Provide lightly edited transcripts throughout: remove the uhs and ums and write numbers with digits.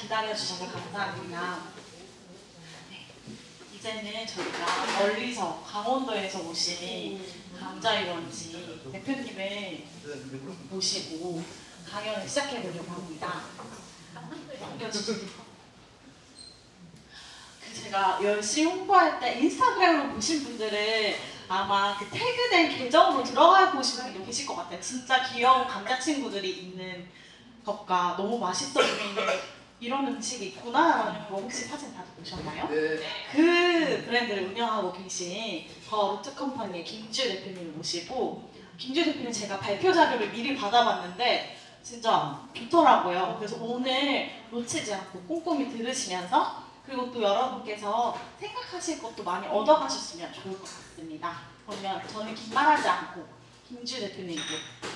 기다려주셔서 감사합니다. 네, 이제는 저희가 멀리서 강원도에서 오신 감자유원지 대표님을 모시고 강연을 시작해보려고 합니다. 제가 열심히 홍보할 때 인스타그램으로 보신 분들은 아마 그 태그된 계정으로 들어가 보신 분도 계실 것 같아요. 진짜 귀여운 감자친구들이 있는 것과 너무 맛있어 보이는 이런 음식이 있구나라는 거 혹시 사진 다들 보셨나요? 네. 그 브랜드를 운영하고 계신 더 루트컴퍼니의 김주 대표님을 모시고, 김주 대표님 제가 발표 자료를 미리 받아봤는데 진짜 좋더라고요. 그래서 오늘 놓치지 않고 꼼꼼히 들으시면서, 그리고 또 여러분께서 생각하실 것도 많이 얻어가셨으면 좋을 것 같습니다. 그러면 저는 긴말하지 않고 김주 대표님께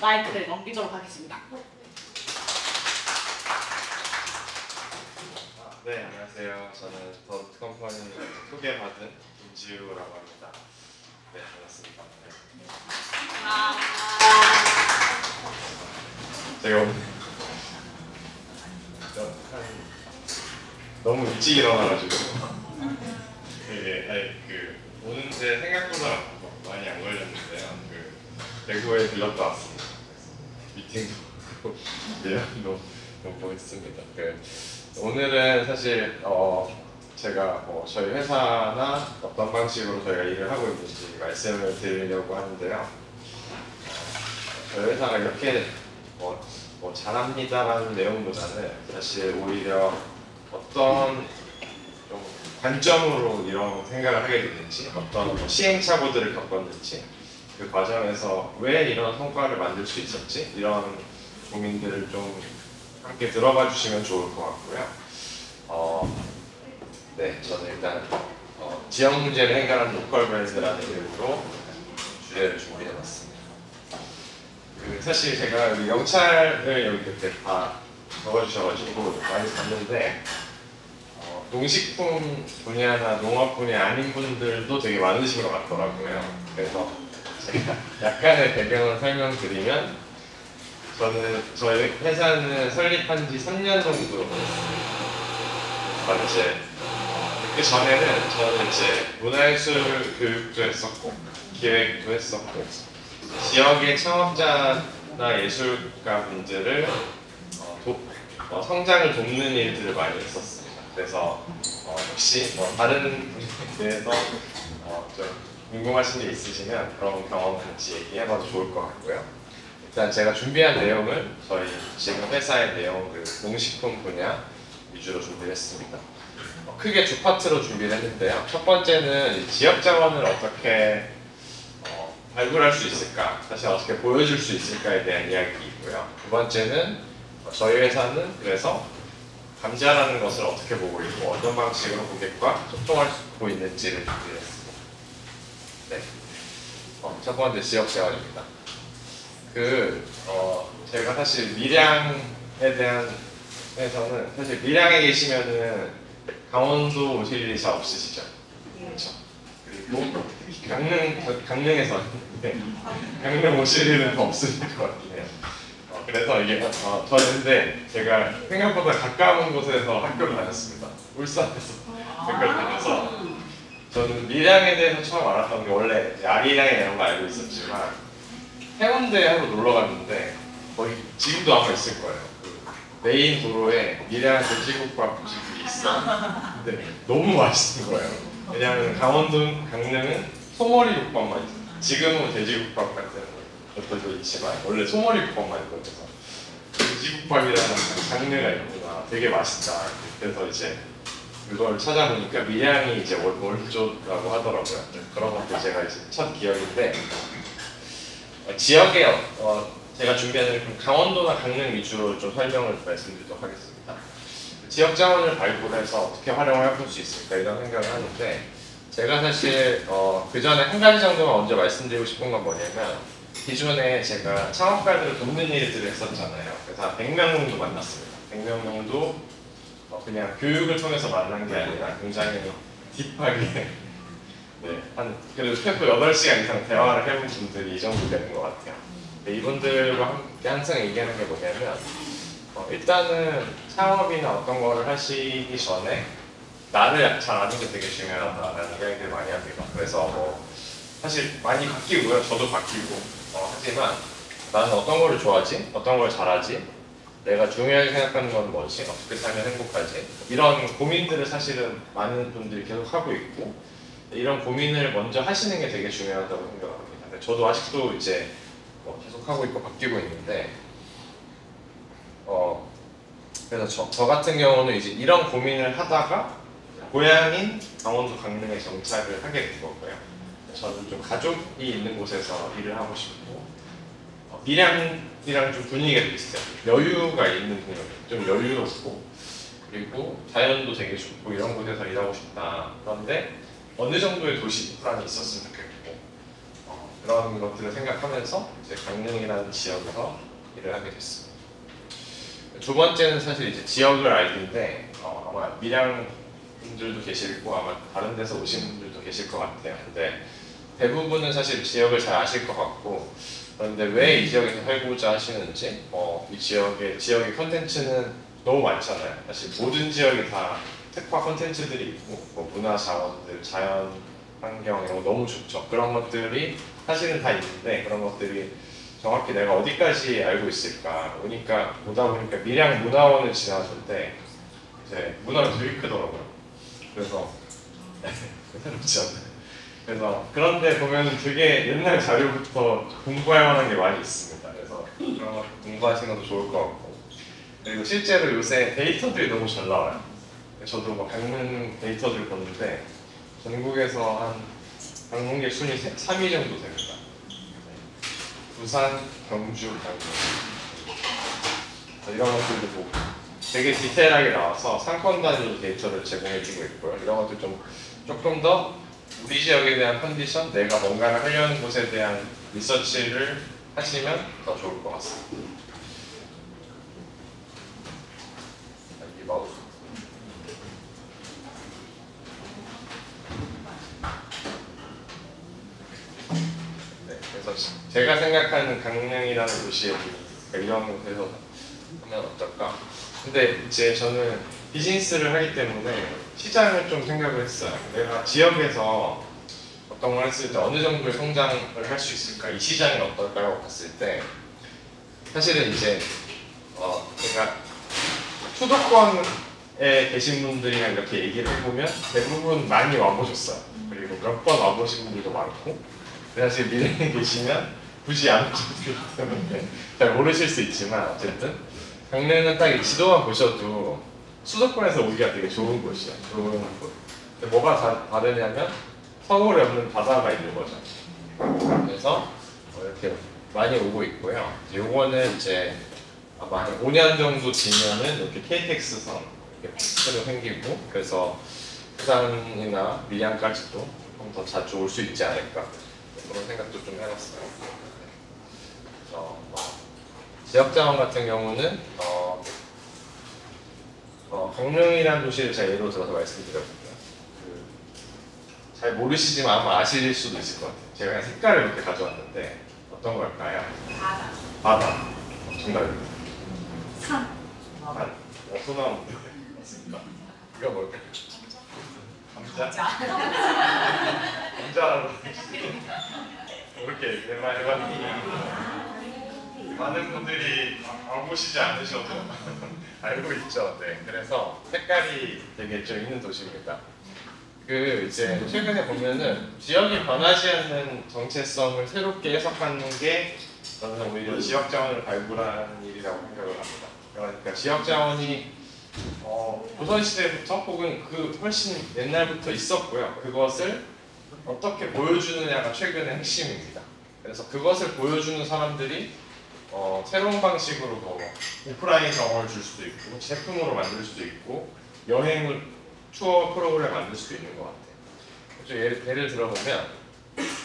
마이크를 넘기도록 하겠습니다. 네, 안녕하세요. 저는 더 루트컴퍼니 소개받은 김지우라고 합니다. 네, 반갑습니다. 네. 제가 오늘 너무 일찍 일어나가지고 되게 오는데 생각보다 많이 안 걸렸는데요. 대구에 들렀다 왔습니다. 미팅도 하고 예약도 너무 했습니다. 오늘은 사실 제가 저희 회사나 어떤 방식으로 저희가 일을 하고 있는지 말씀을 드리려고 하는데요. 저희 회사가 이렇게 잘합니다라는 내용보다는 사실 오히려 어떤 좀 관점으로 이런 생각을 하게 됐는지, 어떤 시행착오들을 겪었는지, 그 과정에서 왜 이런 성과를 만들 수 있었지, 이런 고민들을 좀 함께 들어봐 주시면 좋을 것 같고요. 네, 저는 일단 지역 문제를 해결하는 로컬 브랜드라는 이름으로 주제를 준비해봤습니다. 사실 제가 여기 영찰을 여기 그때 다 적어주셔가지고 많이 봤는데 농식품 분야나 농업 분야 아닌 분들도 되게 많으신 것 같더라고요. 그래서 제가 약간의 배경을 설명드리면, 저희 회사는 설립한 지 3년 정도 이제 그 전에는 저는 이제 문화예술 교육도 했었고 기획도 했었고 지역의 창업자나 예술가 분들을 성장을 돕는 일들을 많이 했었습니다. 그래서 혹시 다른 분야에 대해서 좀 궁금하신 게 있으시면 그런 경험 같이 얘기해봐도 좋을 것 같고요. 일단 제가 준비한 내용은 저희 지금 회사의 내용, 농식품 분야 위주로 준비했습니다. 크게 두 파트로 준비를 했는데요. 첫 번째는 지역 자원을 어떻게 발굴할 수 있을까, 사실 어떻게 보여줄 수 있을까에 대한 이야기이고요. 두 번째는 저희 회사는 그래서 감자라는 것을 어떻게 보고 있고 어떤 방식으로 고객과 소통하고 있는지를 준비했습니다. 네. 첫 번째 지역 자원입니다. 제가 사실 밀양에 대한 회사는, 사실 밀양에 계시면은 강원도 오실 일이 잘 없으시죠? 그렇죠. 그리고 강릉에서 강릉 오실 일은 더 없으실 것 같아요. 그래서 이게 저는 근데 제가 생각보다 가까운 곳에서 학교를 다녔습니다. 울산에서 학교를 다녀서 저는 밀양에 대해서 처음 알았던 게, 원래 아리랑에 이런 거 알고 있었지만 해운대에 한번 놀러 갔는데 거기 지금도 아마 있을 거예요. 메인 도로에 밀양 돼지국밥 집이 있어. 근데 너무 맛있는 거예요. 왜냐하면 강릉은 소머리 국밥만 있어요. 지금은 돼지국밥 같은 것들도 있지만 원래 소머리 국밥만 있거든요. 돼지국밥이라는 장르가 있구나, 되게 맛있다. 그래서 이제 그걸 찾아보니까 밀양이 이제 원조라고 하더라고요. 그런 것도 제가 이제 첫 기억인데, 지역에 제가 준비하는 강원도나 강릉 위주로 좀 설명을 말씀드리도록 하겠습니다. 지역 자원을 발굴해서 어떻게 활용을 해볼 수 있을까, 이런 생각을 하는데, 제가 사실 그 전에 한 가지 정도만 먼저 말씀드리고 싶은 건 뭐냐면, 기존에 제가 창업가들을 돕는 일들을 했었잖아요. 그래서 한 100명 정도 만났습니다. 100명 정도 그냥 교육을 통해서 만난 게 아니라 굉장히 딥하게 그래도 최소 8시간 이상 대화를 해본 분들이 이 정도 되는 것 같아요. 이분들과 함께 항상 얘기하는 게 뭐냐면, 일단은 창업이나 어떤 거를 하시기 전에 나를 잘 아는 게 되게 중요하다라는 이야기를 많이 합니다. 그래서 사실 많이 바뀌고요. 저도 바뀌고 하지만 나는 어떤 거를 좋아하지? 어떤 걸 잘하지? 내가 중요하게 생각하는 건 뭐지? 어떻게 살면 행복하지? 이런 고민들을 사실은 많은 분들이 계속 하고 있고 이런 고민을 먼저 하시는 게 되게 중요하다고 생각합니다. 근데 저도 아직도 이제 계속 하고 있고 바뀌고 있는데 그래서 저 같은 경우는 이제 이런 고민을 하다가 고향인 강원도 강릉에 정착을 하게 된 거고요. 저는 좀 가족이 있는 곳에서 일을 하고 싶고 밀양이랑 좀 분위기가 비슷해요. 여유가 있는 동네, 좀 여유롭고 그리고 자연도 되게 좋고 이런 곳에서 일하고 싶다. 그런데 어느 정도의 도시 인프라는 있었으면 좋겠고 그런 것들을 생각하면서 이제 강릉이라는 지역에서 일을 하게 됐습니다. 두 번째는 사실 이제 지역을 알기인데 아마 밀양 분들도 계시고 아마 다른 데서 오신 분들도 계실 것 같아요. 근데 대부분은 사실 지역을 잘 아실 것 같고 그런데 왜 이 지역에서 살고자 하시는지 이 지역의 컨텐츠는 너무 많잖아요. 사실 모든 지역이 다 특화 컨텐츠들이 있고 문화 자원들, 자연 환경 이런 거 너무 좋죠. 그런 것들이 사실은 다 있는데 그런 것들이 정확히 내가 어디까지 알고 있을까 보다 보니까 밀양 문화원을 지나갔을 때 이제 문화가 되게 크더라고요. 그래서 새롭지 않나요? 그래서 그런데 보면 되게 옛날 자료부터 공부할 만한 게 많이 있습니다. 그래서 그런 거 공부하시는 것도 좋을 것 같고 그리고 실제로 요새 데이터들이 너무 잘 나와요. 저도 막 강릉 데이터들 보는데 전국에서 한 방문객 순위 3위 정도 됩니다. 부산, 경주, 강릉 이런 것들도 보고 되게 디테일하게 나와서 상권 단위로 데이터를 제공해주고 있고요. 이런 것들 조금 더 우리 지역에 대한 컨디션, 내가 뭔가를 하려는 곳에 대한 리서치를 하시면 더 좋을 것 같습니다. 이 마우스. 네, 그래서 제가 생각하는 강릉이라는 도시의 이런 곳에서 하면 어떨까? 근데 이제 저는 비즈니스를 하기 때문에 시장을 좀 생각을 했어요. 내가 지역에서 어떤 걸 했을 때 어느 정도의 성장을 할 수 있을까? 이 시장이 어떨까요? 봤을 때 사실은 이제 제가 수도권에 계신 분들이랑 이렇게 얘기를 해보면 대부분 많이 와보셨어요. 그리고 몇 번 와보신 분들도 많고 사실 밀양에 계시면 굳이 안 오셔도 되기 때문에 잘 모르실 수 있지만 어쨌든 강릉은 딱 이 지도만 보셔도 수도권에서 오기가 되게 좋은 곳이야. 좋은 곳. 근데 뭐가 다르냐면 서울에 없는 바다가 있는 거죠. 그래서 이렇게 많이 오고 있고요. 요거는 이제 아마 한 5년 정도 지면은 이렇게 KTX선 이렇게 새로 생기고 그래서 부산이나 밀양까지도 조금 더 자주 올 수 있지 않을까 그런 생각도 좀 해봤어요. 그래서 지역자원 같은 경우는 강릉이라는 도시를 제가 예로 들어서 말씀드렸거든요. 잘 모르시지만 아마 아실 수도 있을 것 같아요. 제가 그냥 색깔을 이렇게 가져왔는데 어떤 걸까요? 바다. 바다. 정답입니다. 산. 산. 소나무. 맞습니다. 이거 뭘까요? 감자? 감자라고 이렇게 대만 해봤더니 많은 분들이 알고시지 않으셔도 알고 있죠. 네, 그래서 색깔이 되게 좀 있는 도시입니다. 이제 최근에 보면은 지역이 변하지 않는 정체성을 새롭게 해석하는 게 저는 오히려 지역 자원을 발굴하는 일이라고 생각을 합니다. 그러니까 지역 자원이 조선 시대부터 혹은 그 훨씬 옛날부터 있었고요. 그것을 어떻게 보여주느냐가 최근의 핵심입니다. 그래서 그것을 보여주는 사람들이 새로운 방식으로 오프라인 경험을 줄 수도 있고 제품으로 만들 수도 있고 여행을 투어 프로그램 만들 수도 있는 것 같아요. 예를 들어보면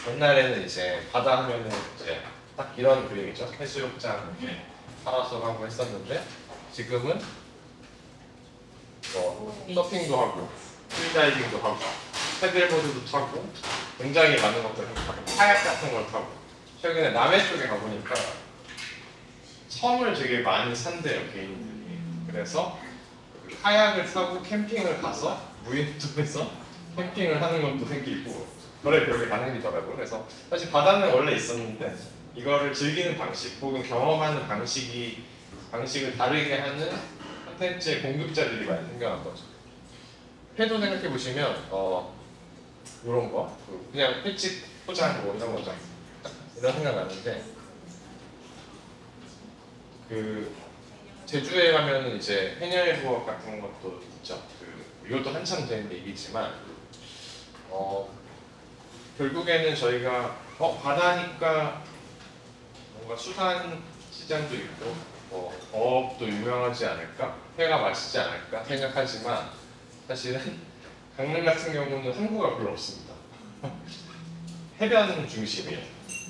옛날에는 이제 바다 하면은 이제 딱 이런 그림이죠. 해수욕장 이렇게 파라솔 하고 했었는데 지금은 서핑도 하고 프리다이빙도 하고 패들보드도 타고 굉장히 많은 것들을 하고 카약 같은 걸 타고 최근에 남해 쪽에 가보니까 섬을 되게 많이 산대요 개인들이. 그래서 그 카약을 타고 캠핑을 가서 무인도에서 캠핑을 하는 것도 생기고 별게 다 생기더라고요. 그래서 사실 바다는 원래 있었는데 이거를 즐기는 방식 혹은 경험하는 방식을 다르게 하는 콘텐츠의 공급자들이 많이 생겨난 거죠. 회도 생각해 보시면 이런 거 그냥 횟집 포장 뭐 이런 거죠. 이런 생각 나는데 그 제주에 가면은 이제 해녀의 부엌 같은 것도 있죠. 이것도 한참 된 얘기지만 결국에는 저희가 바다니까 뭔가 수산 시장도 있고 어업도 유명하지 않을까, 회가 맛있지 않을까 생각하지만 사실은 강릉 같은 경우는 항구가 별로 없습니다. 해변 중심이에요.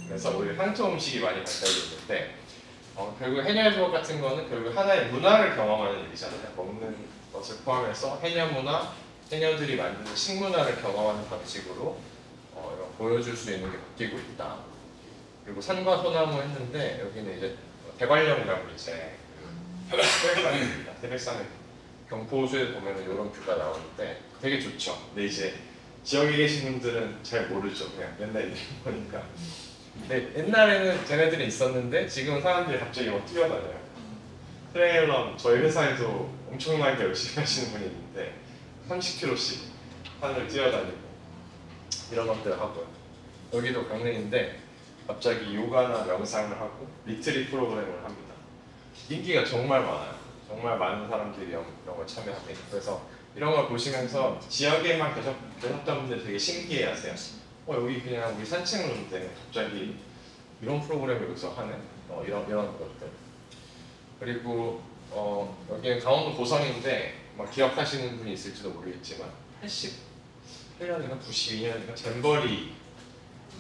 그래서 우리 향토 음식이 많이 발달되어 있는데 결국 해녀의 부엌 같은 거는 결국 하나의 문화를 경험하는 일이잖아요. 먹는 것을 포함해서 해녀 문화, 해녀들이 만드는 식문화를 경험하는 방식으로 이런 보여줄 수 있는 게 바뀌고 있다. 그리고 산과 소나무 했는데 여기는 이제 대관령이라고 이제 태백산입니다. 태백산에 경포호수에 보면은 이런 뷰가 나오는데 되게 좋죠. 근데 이제 지역에 계신 분들은 잘 모르죠. 그냥 맨날 이렇게 보니까. 근데 옛날에는 쟤네들이 있었는데 지금은 사람들이 갑자기 막 뛰어다녀요. 트레일러 저희 회사에도 엄청나게 열심히 하시는 분이 있는데 30km씩 산을 뛰어다니고 이런 것들을 하고요. 여기도 강릉인데 갑자기 요가나 명상을 하고 리트릿 프로그램을 합니다. 인기가 정말 많아요. 정말 많은 사람들이 이런 걸 참여하게 돼요. 그래서 이런 걸 보시면서 지역에만 계셨던 분들 되게 신기해하세요. 여기 그냥 우리 산책로인데 갑자기 이런 프로그램을 여기서 하네. 이런 것들. 그리고 여기는 강원도 고성인데 기억하시는 분이 있을지도 모르겠지만 81년인가 92년인가 잼버리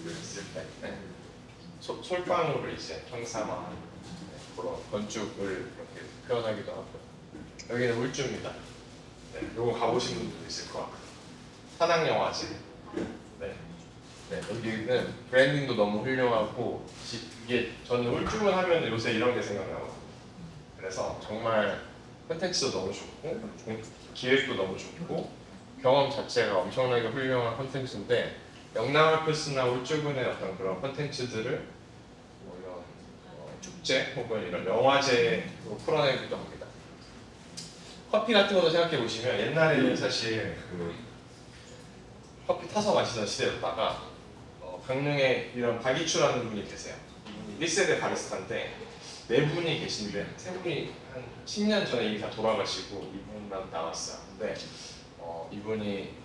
있을 때 솔방울을 이제 형상화 그런 건축을 이렇게 표현하기도 하고 여기는 울주입니다. 네, 요거 가보신 분도 있을 것 같아요. 산악영화제. 네, 여기는 브랜딩도 너무 훌륭하고 이게 저는 울주군 하면 요새 이런 게 생각나고 그래서 정말 콘텐츠도 너무 좋고 기획도 너무 좋고 경험 자체가 엄청나게 훌륭한 콘텐츠인데 영남알프스나 울주군의 어떤 그런 콘텐츠들을 이런 축제 혹은 이런 영화제로 풀어내기도 합니다. 커피 같은 것도 생각해 보시면 옛날에는 사실 커피 타서 마시던 시대였다가 강릉에 이런 박이추라는 분이 계세요. 이분이 1세대 바리스타인데 네 분이 계신데 세 분이 한 10년 전에 이미 다 돌아가시고 이분만 남았어요. 근데 이분이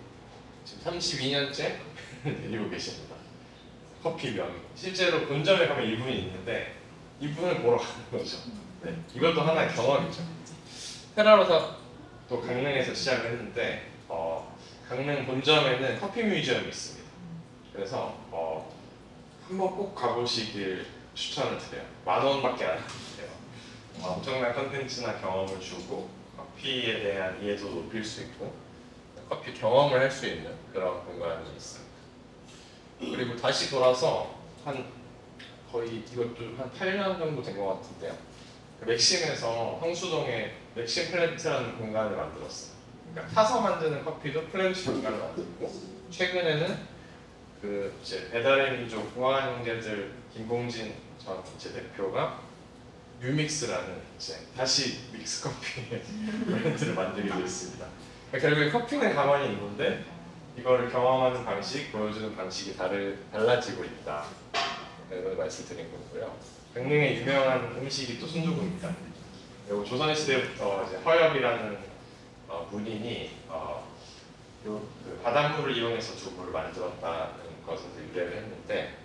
지금 32년째 데리고 계십니다. 커피 명의. 실제로 본점에 가면 이분이 있는데 이분을 보러 가는 거죠. 네, 이것도 하나의 경험이죠. 페라로사 또 강릉에서 시작을 했는데 강릉 본점에는 커피 뮤지엄이 있습니다. 그래서 한번 꼭 가보시길 추천을 드려요. 10,000원밖에 안 해요. 엄청난 컨텐츠나 경험을 주고 커피에 대한 이해도 높일 수 있고 커피 경험을 할 수 있는 그런 공간이 있습니다. 그리고 다시 돌아서 거의 이것도 한 8년 정도 된 것 같은데요. 맥심에서 성수동에 맥심 플랜트라는 공간을 만들었어요. 그러니까 타서 만드는 커피도 플랜트 공간을 만들고 최근에는 이제 배달의 민족 우아한 형제들 김봉진 전 이제 대표가 뉴믹스라는 이제 다시 믹스 커피의 브랜드를 만들기도 했습니다. 그러니까 결국에 커피는 가만히 있는데 이거를 경험하는 방식, 보여주는 방식이 달라지고 있다. 이런 말씀드린 거고요. 강릉의 유명한 음식이 또 순두부입니다. 그리고 조선시대부터 이제 허엽이라는 문인이 그 바닷물을 이용해서 두부를 만들었다는 것을 유래를 했는데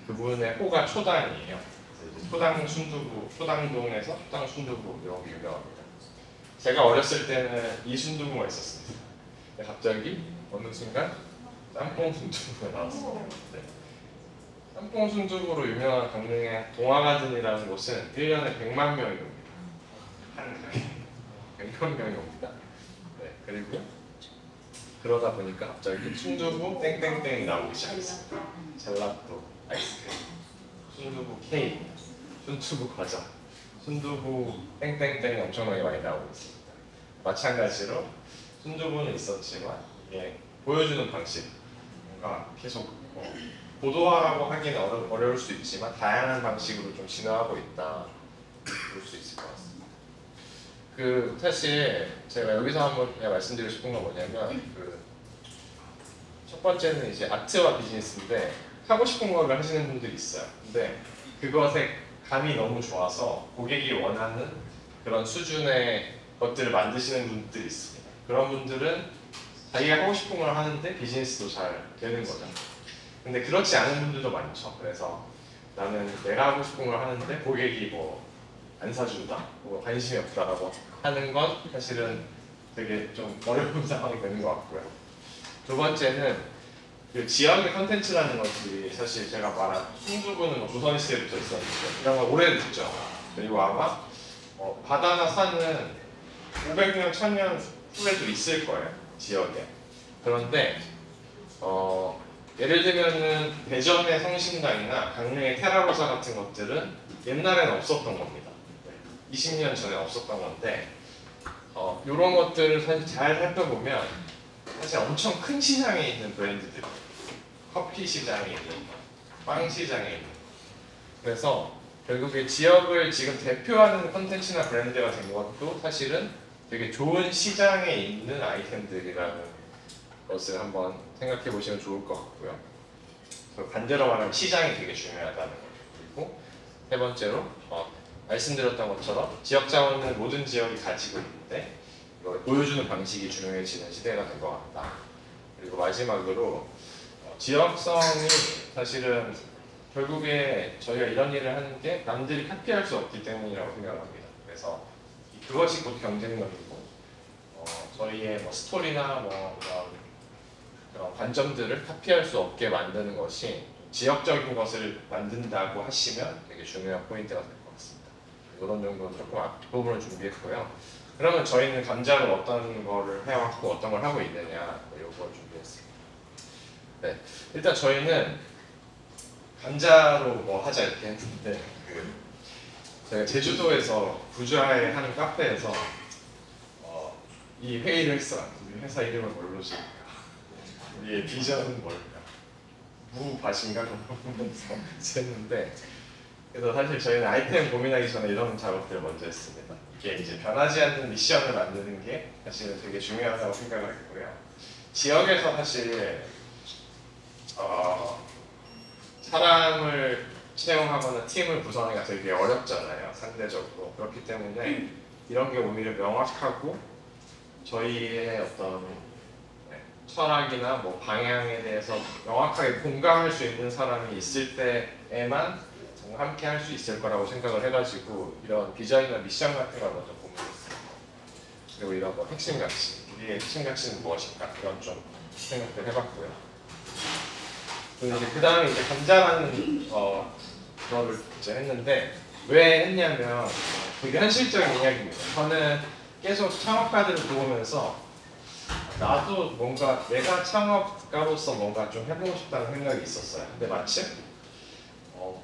그분의 호가 초당이에요. 그래서 초당 순두부, 초당동에서 초당 순두부 이런 게 유명합니다. 제가 어렸을 때는 이 순두부가 있었습니다. 근데 갑자기 어느 순간 짬뽕 순두부가 나왔어요. 네. 짬뽕 순두부로 유명한 강릉의 동화가든이라는 곳은 1년에 100만 명이 옵니다. 한 가게 100만 명이 옵니다. 네, 그리고 그러다 보니까 갑자기 순두부 땡땡땡 나오기 시작했습니다. 젤라또, 아이스크림, 순두부 케이크, 순두부 과자, 순두부 땡땡땡이 엄청나게 많이 나오고 있습니다. 마찬가지로 순두부는 있었지만 이게 보여주는 방식, 뭔가 계속 고도화라고 하기는 어려울 수 있지만 다양한 방식으로 좀 진화하고 있다 볼 수 있을 것 같습니다. 그 사실 제가 여기서 한번 말씀드리고 싶은 건 뭐냐면 첫 번째는 이제 아트와 비즈니스인데 하고 싶은 걸 하시는 분들이 있어요. 근데 그것에 감이 너무 좋아서 고객이 원하는 그런 수준의 것들을 만드시는 분들이 있습니다. 그런 분들은 자기가 하고 싶은 걸 하는데 비즈니스도 잘 되는 거죠. 근데 그렇지 않은 분들도 많죠. 그래서 나는 내가 하고 싶은 걸 하는데 고객이 뭐 안 사준다, 뭐 관심이 없다라고 하는 건 사실은 되게 좀 어려운 상황이 되는 것 같고요. 두 번째는 그 지역의 컨텐츠라는 것들이 사실 제가 말한 순두부는 뭐 조선시대부터 있었는데 이런 건 오래됐죠. 그리고 아마 바다나 산은 500년, 1000년 후에도 있을 거예요, 지역에. 그런데 예를 들면은 대전의 성심당이나 강릉의 테라로사 같은 것들은 옛날에는 없었던 겁니다. 20년 전에 없었던 건데 이런 것들을 사실 잘 살펴보면 사실 엄청 큰 시장에 있는 브랜드들, 커피 시장에 있는, 빵 시장에 있는. 그래서 결국에 지역을 지금 대표하는 컨텐츠나 브랜드가 된 것도 사실은 되게 좋은 시장에 있는 아이템들이라는 것을 한번 생각해 보시면 좋을 것 같고요. 반대로 말하면 시장이 되게 중요하다는 거죠. 그리고 세 번째로 말씀드렸던 것처럼 지역 자원은 모든 지역이 가지고 있는데 이걸 보여주는 방식이 중요해지는 시대가 된 것 같다. 그리고 마지막으로 지역성이 사실은 결국에 저희가 이런 일을 하는 게 남들이 카피할 수 없기 때문이라고 생각합니다. 그래서 그것이 곧 경쟁력이고 저희의 뭐 스토리나 뭐 그런 관점들을 카피할 수 없게 만드는 것이 지역적인 것을 만든다고 하시면 되게 중요한 포인트가 될 것 같습니다. 이런 정도는 조금 앞부분을 준비했고요. 그러면 저희는 감자로 어떤 거를 해왔고 어떤 걸 하고 있느냐 이걸 준비했습니다. 네, 일단 저희는 감자로 뭐 하자 이렇게 했는데 제가 제주도에서 부자에 하는 카페에서 이 회의를 했어요. 우리 회사 이름을 뭘로 지을까? 우리의 비전은 뭘까? 무밭인가? 그러면서 했는데 그래서 사실 저희는 아이템 고민하기 전에 이런 작업들을 먼저 했습니다. 이게 이제 변하지 않는 미션을 만드는 게 사실은 되게 중요하다고 생각을 했고요. 지역에서 사실 사람을 채용하거나 팀을 구성하기가 되게 어렵잖아요, 상대적으로. 그렇기 때문에 이런 게 오히려 명확하고 저희의 어떤 철학이나 뭐 방향에 대해서 명확하게 공감할 수 있는 사람이 있을 때에만 함께 할 수 있을 거라고 생각을 해가지고 이런 비전이나 미션 같은 걸 먼저 고민했습니다. 그리고 이런 거 핵심 가치, 우리의 핵심 가치는 무엇인가 이런 좀 생각을 해봤고요. 그리고 이제 그 다음에 이제 감자라는 거를 이제 했는데 왜 했냐면 되게 현실적인 이야기입니다. 저는 계속 창업가들을 보면서 나도 뭔가 내가 창업가로서 뭔가 좀 해보고 싶다는 생각이 있었어요. 근데 마침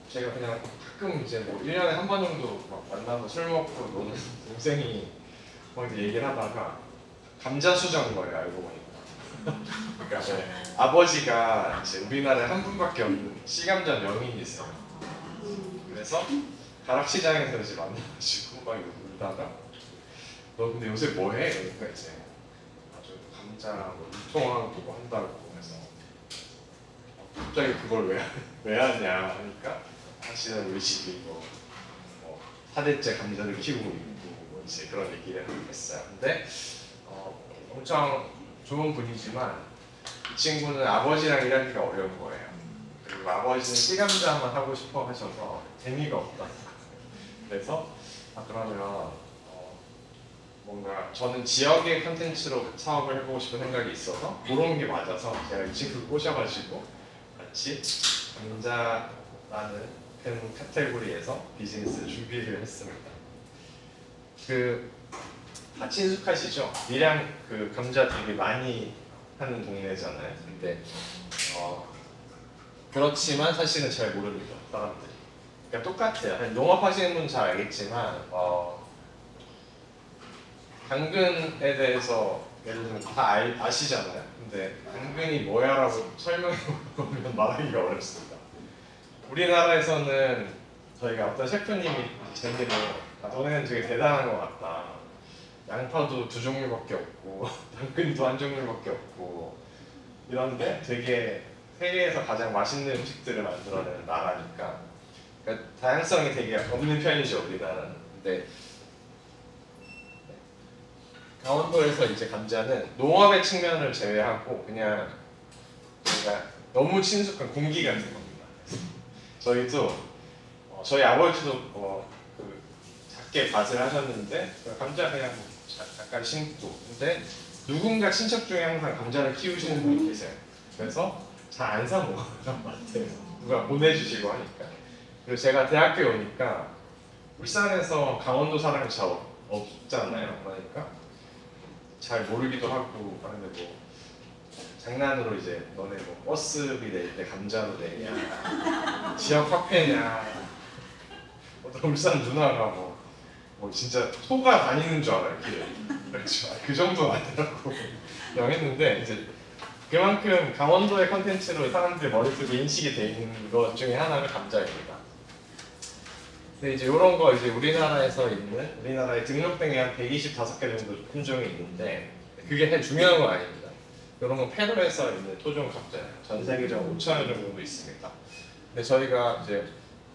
제가 그냥 가끔 이제 뭐 1년에 한 번 정도 막 만나서 술 먹고 노는 동생이 막 이제 얘기를 하다가 감자 수저인 거예요, 알고 보니까. 그러니까 아버지가 이제 우리나라에 한 분밖에 없는 씨감자 명인이세요. 그래서 가락시장에서 이제 만나가지고 막 울다가 너 근데 요새 뭐해? 그러니까 이제 아주 감자 뭐 유통하고 그거 한다고 해서 갑자기 그걸 왜 하냐 하니까 사실은 우리 집이 뭐 4대째 감자를 키우고 있고 뭐 이제 그런 얘기를 했어요. 근데 엄청 좋은 분이지만 이 친구는 아버지랑 일하기가 어려운 거예요. 그리고 아버지는 씨감자만 하고 싶어 하셔서 재미가 없다. 그래서 그러면 뭔가 저는 지역의 컨텐츠로 사업을 해보고 싶은 생각이 있어서 그런 게 맞아서 제가 이 친구를 꼬셔가지고 같이 감자라는 큰 카테고리에서 비즈니스 준비를 했습니다. 다 친숙하시죠? 밀양 감자 되게 많이 하는 동네잖아요. 근데 그렇지만 사실은 잘 모릅니다, 사람들이. 그러니까 똑같아요. 농업하시는 분 잘 알겠지만 당근에 대해서 예를 들면 다 아시잖아요. 근데 당근이 뭐야라고 설명해 보면 말하기가 어렵습니다. 우리나라에서는 저희가 어떤 셰프님이 재미로 너네는 되게 대단한 것 같다. 양파도 2종류밖에 없고 당근도 1종류밖에 없고 이런데 되게 세계에서 가장 맛있는 음식들을 만들어내는 나라니까 그러니까 다양성이 되게 없는 편이죠 우리나라는. 근데 강원도에서 이제 감자는 농업의 측면을 제외하고 그냥 뭔가 너무 친숙한 공기 같은 겁니다. 저희도 저희 아버지도 그 작게 밭을 하셨는데 감자 그냥 뭐 잠깐 심고 근데 누군가 친척 중에 항상 감자를 키우시는 분이 계세요. 그래서 잘 안 사 먹어요 마트에 누가 보내주시고 하니까. 그리고 제가 대학교에 오니까 울산에서 강원도 사람이 잘 없잖아요. 그러니까 잘 모르기도 하고 하는데 뭐 장난으로 이제 너네 뭐 버스비 낼 때 감자로 내냐 지역 화폐냐 어떤 울산 누나가 뭐 진짜 소가 다니는 줄 알아요 길에. 그렇죠. 그 정도는 아니라고 했는데 이제 그만큼 강원도의 컨텐츠로 사람들 머릿속에 인식이 돼 있는 것 중에 하나가 감자입니다. 근데 이제 이런 거 이제 우리나라에서 있는 우리나라에 등록된 게 한 125개 정도 품종이 있는데 그게 제일 중요한 건 아닙니다. 이런 건 페루에서 있는 토종 감자예요. 전 세계적으로 5,000여 정도 있습니다. 근데 저희가 이제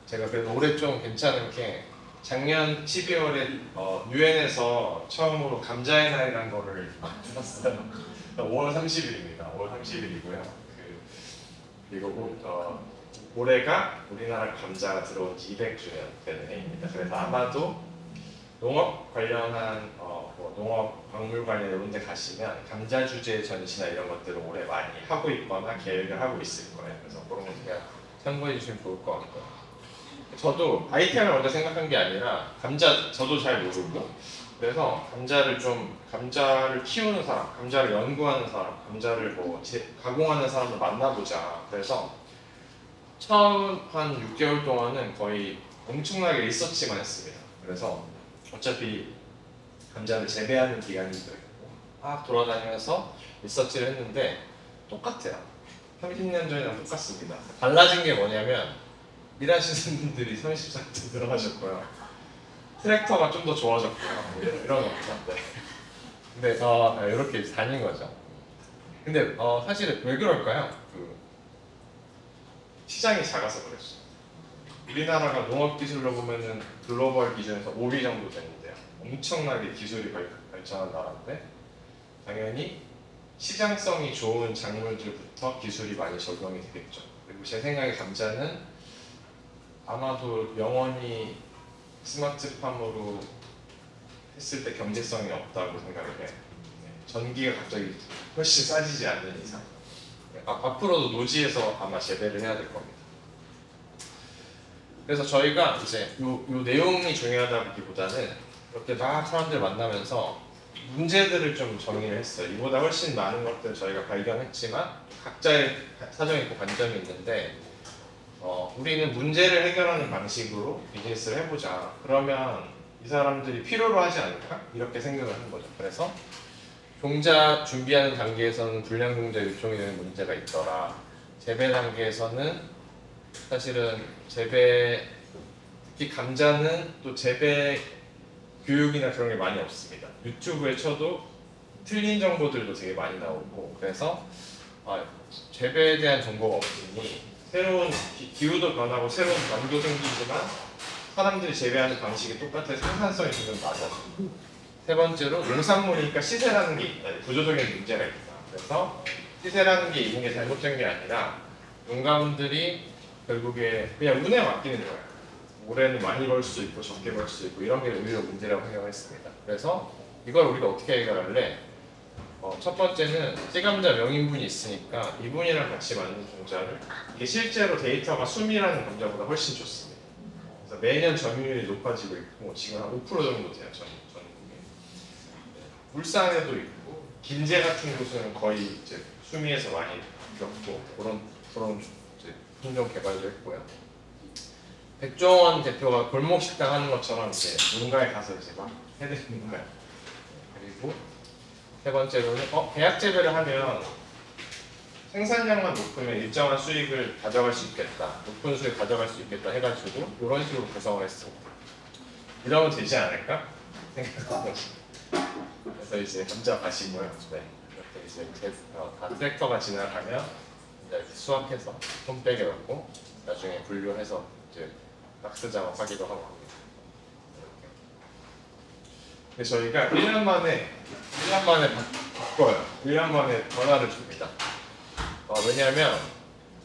제가 그래도 올해 좀 괜찮은 게 작년 12월에 유엔에서 처음으로 감자의 날이라는 거를 만들었어요. 5월 30일입니다. 5월 30일이고요. 그리고 올해가 우리나라 감자가 들어온 지 200주년 되는 해입니다. 그래서 아마도 농업 관련한 뭐 농업 광물 관련 이런 데 가시면 감자 주제 전시나 이런 것들을 올해 많이 하고 있거나 계획을 하고 있을 거예요. 그래서 그런 거 그냥 참고해 주시면 좋을 것 같고요. 저도 아이템을 먼저 생각한 게 아니라 감자 저도 잘 모르고 그래서 감자를 키우는 사람, 감자를 연구하는 사람, 감자를 뭐 가공하는 사람을 만나보자. 그래서 처음 한 6개월 동안은 거의 엄청나게 리서치만 했습니다. 그래서 어차피 감자를 재배하는 기간이 있고 막 돌아다니면서 리서치를 했는데 똑같아요. 30년 전이랑 똑같습니다. 달라진 게 뭐냐면 일하시는 분들이 30% 늘어나셨고요. 트랙터가 좀 더 좋아졌고요. 뭐 이런 겁니다. 근데 이렇게 다닌 거죠. 근데 사실 왜 그럴까요? 시장이 작아서 그랬어요. 우리나라가 농업 기술로 보면은 글로벌 기준에서 5위 정도 되는데요. 엄청나게 기술이 발전한 나라인데 당연히 시장성이 좋은 작물들부터 기술이 많이 적용이 되겠죠. 그리고 제 생각에 감자는 아마도 영원히 스마트팜으로 했을 때 경제성이 없다고 생각을 해요. 전기가 갑자기 훨씬 싸지지 않는 이상 앞으로도 노지에서 아마 재배를 해야 될 겁니다. 그래서 저희가 이제 요 내용이 중요하다기보다는 이렇게 막 사람들 만나면서 문제들을 좀 정리를 했어요. 이보다 훨씬 많은 것들을 저희가 발견했지만 각자의 사정이 있고 관점이 있는데 우리는 문제를 해결하는 방식으로 비즈니스를 해보자. 그러면 이 사람들이 필요로 하지 않을까? 이렇게 생각을 한 거죠. 그래서 종자 준비하는 단계에서는 불량 종자 요청이 되는 문제가 있더라. 재배 단계에서는 사실은 특히 감자는 또 재배 교육이나 그런 게 많이 없습니다. 유튜브에 쳐도 틀린 정보들도 되게 많이 나오고 그래서 재배에 대한 정보가 없으니 새로운 기후도 변하고 새로운 난도 생기지만 사람들이 재배하는 방식이 똑같아서 생산성이 좀 낮아요. 세 번째로 농산물이니까 시세라는 게 있다. 구조적인 문제가 있다. 그래서 시세라는 게 있는 게 잘못된 게 아니라 농가분들이 결국에 그냥 운에 맡기는 거예요. 올해는 많이 벌 수 있고 적게 벌 수 있고 이런 게 오히려 문제라고 생각했습니다. 그래서 이걸 우리가 어떻게 해결할래? 첫 번째는 찌감자 명인분이 있으니까 이분이랑 같이 만든 종자를 이게 실제로 데이터가 수미라는 감자보다 훨씬 좋습니다. 그래서 매년 점유율이 높아지고 있고 지금 한 5% 정도 돼요. 전국에. 울산에도 있고 긴제 같은 곳은 거의 이제 수미에서 많이 겪고 그런 이제 품종 개발도 했고요. 백종원 대표가 골목 식당 하는 것처럼 이제 농가에 가서 이제 막 해드리는 거예요. 그리고 세 번째로는 배약 재배를 하면 생산량만 높으면 일정한 수익을 가져갈 수 있겠다, 높은 수익 가져갈 수 있겠다 해가지고 이런 식으로 구성을 했습니다. 이러면 되지 않을까 생각하는 거지. 그래서 이제 감자 가시고요. 네. 이렇게 이제 다 트랙터가 지나가면 이제 수확해서 손백에 넣고 나중에 분류해서 이제 박스 작업하기도 하고 합니다. 근데 저희가 1년 만에 바꿔요. 1년 만에 변화를 줍니다. 왜냐하면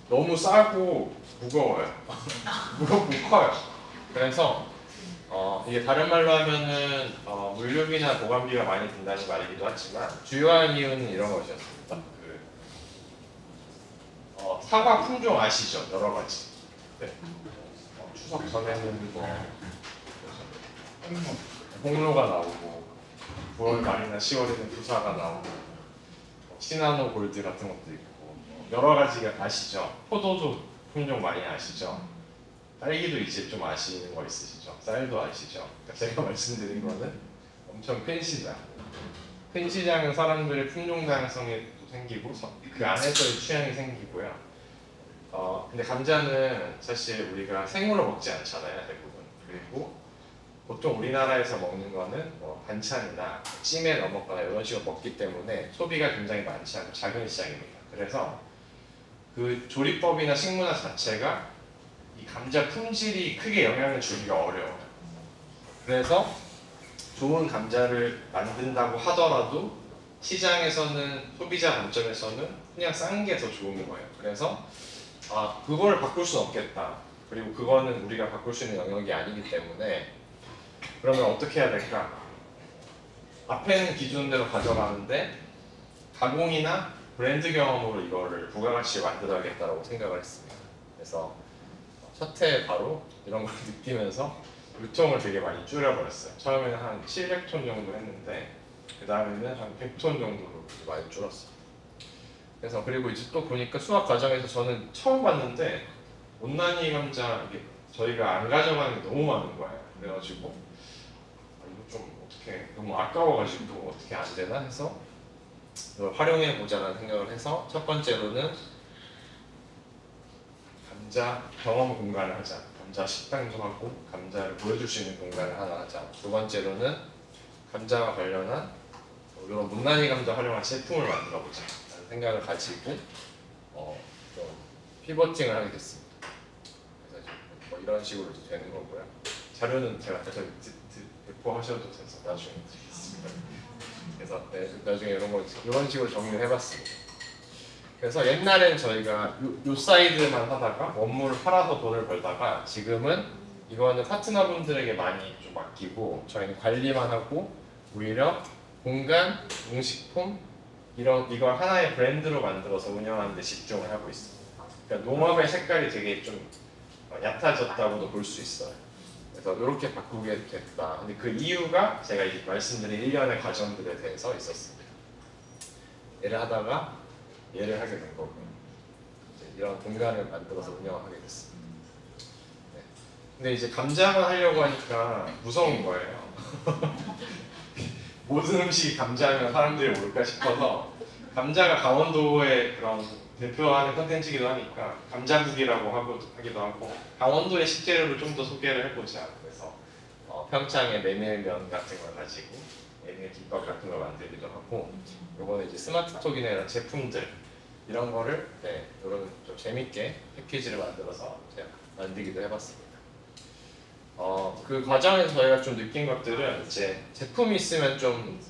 너무 싸고 무거워요. 무겁고 커요. 그래서 이게 다른 말로 하면은 물류비나 보관비가 많이 든다는 말이기도 하지만 주요한 이유는 이런 것이었습니다. 사과 품종 아시죠? 여러 가지. 네. 추석 전에는 홍로가 나오고 9월 말이나 10월에는 부사가 나오고 시나노 골드 같은 것도 있고 여러 가지가 아시죠? 포도도 품종 많이 아시죠? 딸기도 이제 좀 아시는 거 있으시죠? 쌀도 아시죠? 그러니까 제가 말씀드린 거는 엄청 큰 시장. 큰 시장은 사람들의 품종 다양성이 생기고 그 안에서의 취향이 생기고요. 근데 감자는 사실 우리가 생으로 먹지 않잖아요, 대부분. 그리고 보통 우리나라에서 먹는 거는 반찬이나 찜에 넣어 먹거나 이런 식으로 먹기 때문에 소비가 굉장히 많지 않고 작은 시장입니다. 그래서 그 조리법이나 식문화 자체가 이 감자 품질이 크게 영향을 주기가 어려워요. 그래서 좋은 감자를 만든다고 하더라도 시장에서는 소비자 관점에서는 그냥 싼 게 더 좋은 거예요. 그래서 그걸 바꿀 수는 없겠다. 그리고 그거는 우리가 바꿀 수 있는 영역이 아니기 때문에 그러면 어떻게 해야 될까? 앞에는 기존대로 가져가는데 가공이나 브랜드 경험으로 이거를 부가가치를 만들어야겠다고 생각을 했습니다. 그래서 첫 해 바로 이런 걸 느끼면서 유통을 되게 많이 줄여버렸어요. 처음에는 한 700톤 정도 했는데 그 다음에는 한 100톤 정도로 많이 줄었어요. 그래서 그리고 이제 또 보니까 수확 과정에서 저는 처음 봤는데 온난이 감자 이게 저희가 안 가져가는 게 너무 많은 거예요. 그래가지고 이거 좀 어떻게 너무 아까워가지고 어떻게 안 되나 해서 이걸 활용해 보자라는 생각을 해서 첫 번째로는 감자 경험 공간을 하자. 감자 식당도 하고 감자를 보여줄 수 있는 공간을 하나 하자. 두 번째로는 감자와 관련한 이런 못난이 감자 활용한 제품을 만들어 보자 라는 생각을 가지고 좀 피버팅을 하게 됐습니다. 그래서 이런 식으로 되는 거고요. 자료는 제가 배포하셔도 돼서 나중에 드리겠습니다. 그래서 나중에 이런 식으로 정리를 해봤습니다. 그래서 옛날엔 저희가 요 사이드만 하다가 원물을 팔아서 돈을 벌다가 지금은 이거는 파트너분들에게 많이 좀 맡기고 저희는 관리만 하고 오히려 공간, 용식품 이걸 하나의 브랜드로 만들어서 운영하는 데 집중을 하고 있습니다. 그러니까 농업의 색깔이 되게 좀 얕아졌다고도 볼 수 있어요. 그래서 이렇게 바꾸게 됐다. 근데 그 이유가 제가 이제 말씀드린 1년의 과정들에 대해서 있었습니다. 얘를 하다가 얘를 하게 된 거고요. 이런 공간을 만들어서 운영하게 됐습니다. 네. 근데 이제 감자만 하려고 하니까 무서운 거예요. 모든 음식이 감자면 사람들이 올까 싶어서 감자가 강원도의 그런 대표하는 컨텐츠이기도 하니까 감자국이라고 하기도 하고 강원도의 식재료를 좀 더 소개를 해보자. 그래서 평창의 메밀면 같은 걸 가지고 메밀 김밥 같은 걸 만들기도 하고 요거는 이제 스마트톡이나 이런 제품들 이런 거를 이런 좀 재밌게 패키지를 만들어서 제가 만들기도 해봤습니다. 그 과정에서 저희가 좀 느낀 것들은 이제 제품이 있으면 좀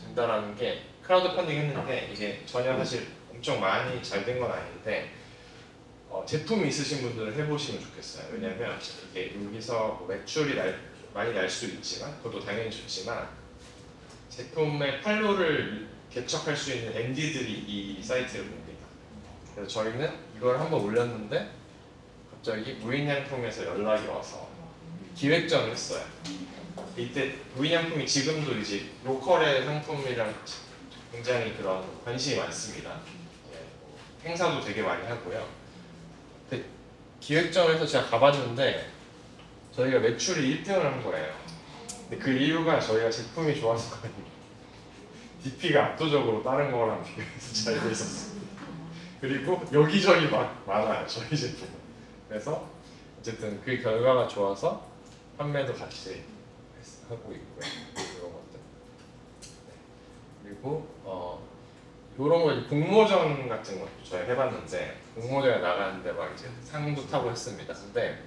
된다라는 게 크라우드 펀딩 했는데 이게 전혀 사실 엄청 많이 잘 된 건 아닌데 제품이 있으신 분들은 해보시면 좋겠어요. 왜냐면 이게 여기서 매출이 많이 날 수 있지만 그것도 당연히 좋지만 제품의 판로를 개척할 수 있는 MD들이 이 사이트를 봅니다. 그래서 저희는 이걸 한번 올렸는데 갑자기 무인양품에서 연락이 와서 기획전을 했어요. 이때 무인양품이 지금도 이제 로컬의 상품이랑 굉장히 그런 관심이 많습니다. 행사도 되게 많이 하고요. 근데 기획전에서 제가 가봤는데 저희가 매출이 1등을 한 거예요. 근데 그 이유가 저희가 제품이 좋아서가 아니고 DP가 압도적으로 다른 거랑 비교해서 잘 돼 있었습니다. 그리고 여기저기 많아요, 저희 제품. 그래서 어쨌든 그 결과가 좋아서 판매도 같이 하고 있고요. 이런 것들. 네. 그리고 이런 거 공모전 같은 것도 저희 해봤는데 공모전에 나가는데 막 이제 상도 타고 했습니다. 근데